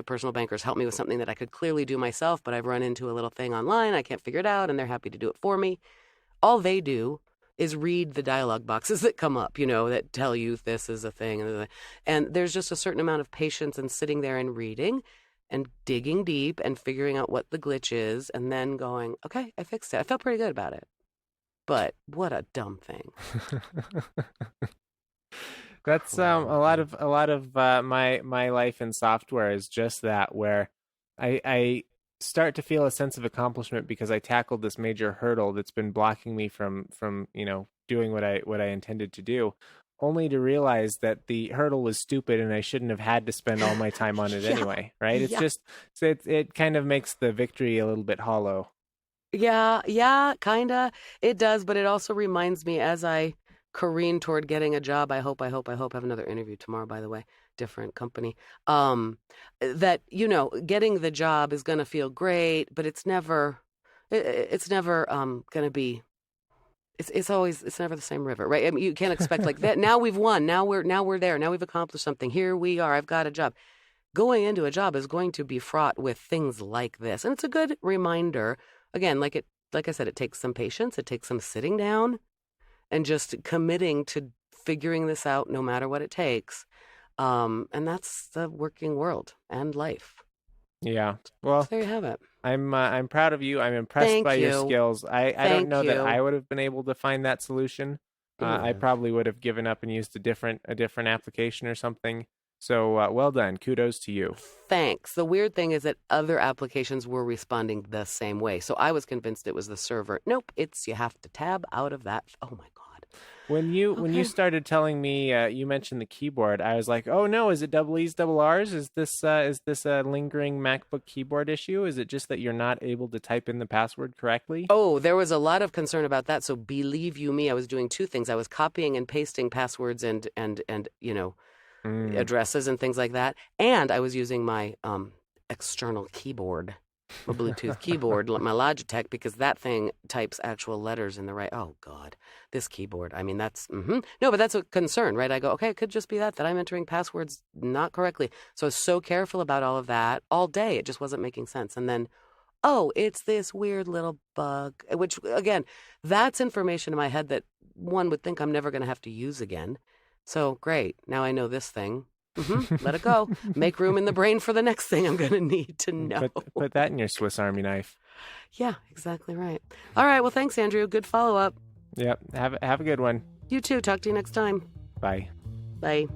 personal bankers help me with something that I could clearly do myself, but I've run into a little thing online, I can't figure it out, and they're happy to do it for me. All they do is read the dialogue boxes that come up, that tell you this is a thing. And there's just a certain amount of patience in sitting there and reading and digging deep and figuring out what the glitch is and then going, okay, I fixed it. I felt pretty good about it. But what a dumb thing. That's a lot of my life in software is just that, where I start to feel a sense of accomplishment because I tackled this major hurdle that's been blocking me from doing what I intended to do, only to realize that the hurdle was stupid and I shouldn't have had to spend all my time on it anyway, right? It's just it kind of makes the victory a little bit hollow. Yeah, kinda. It does, but it also reminds me as I careen toward getting a job. I hope. I have another interview tomorrow, by the way, different company. That, getting the job is going to feel great, but it's never going to be, it's never the same river, right? I mean, you can't expect like that. Now we've won. Now we're there. Now we've accomplished something. Here we are. I've got a job. Going into a job is going to be fraught with things like this. And it's a good reminder. Again, like I said, it takes some patience. It takes some sitting down and just committing to figuring this out no matter what it takes. And that's the working world and life. Yeah. Well, so there you have it. I'm proud of you. I'm impressed by your skills. I don't know that I would have been able to find that solution. I probably would have given up and used a different application or something. So well done. Kudos to you. Thanks. The weird thing is that other applications were responding the same way. So I was convinced it was the server. Nope, you have to tab out of that. Oh my God. When you started telling me, you mentioned the keyboard, I was like, oh no, is it double E's, double R's? Is this a lingering MacBook keyboard issue? Is it just that you're not able to type in the password correctly? Oh, there was a lot of concern about that. So believe you me, I was doing two things. I was copying and pasting passwords and addresses and things like that. And I was using my external keyboard, my Bluetooth keyboard, my Logitech, because that thing types actual letters in the right. Oh, God, this keyboard. I mean, that's no, but that's a concern, right? I go, okay, it could just be that I'm entering passwords not correctly. So I was so careful about all of that all day. It just wasn't making sense. And then, oh, it's this weird little bug, which, again, that's information in my head that one would think I'm never going to have to use again. So great. Now I know this thing. Let it go. Make room in the brain for the next thing I'm going to need to know. Put that in your Swiss Army knife. Yeah, exactly right. All right. Well, thanks, Andrew. Good follow-up. Yep. Have a good one. You too. Talk to you next time. Bye. Bye.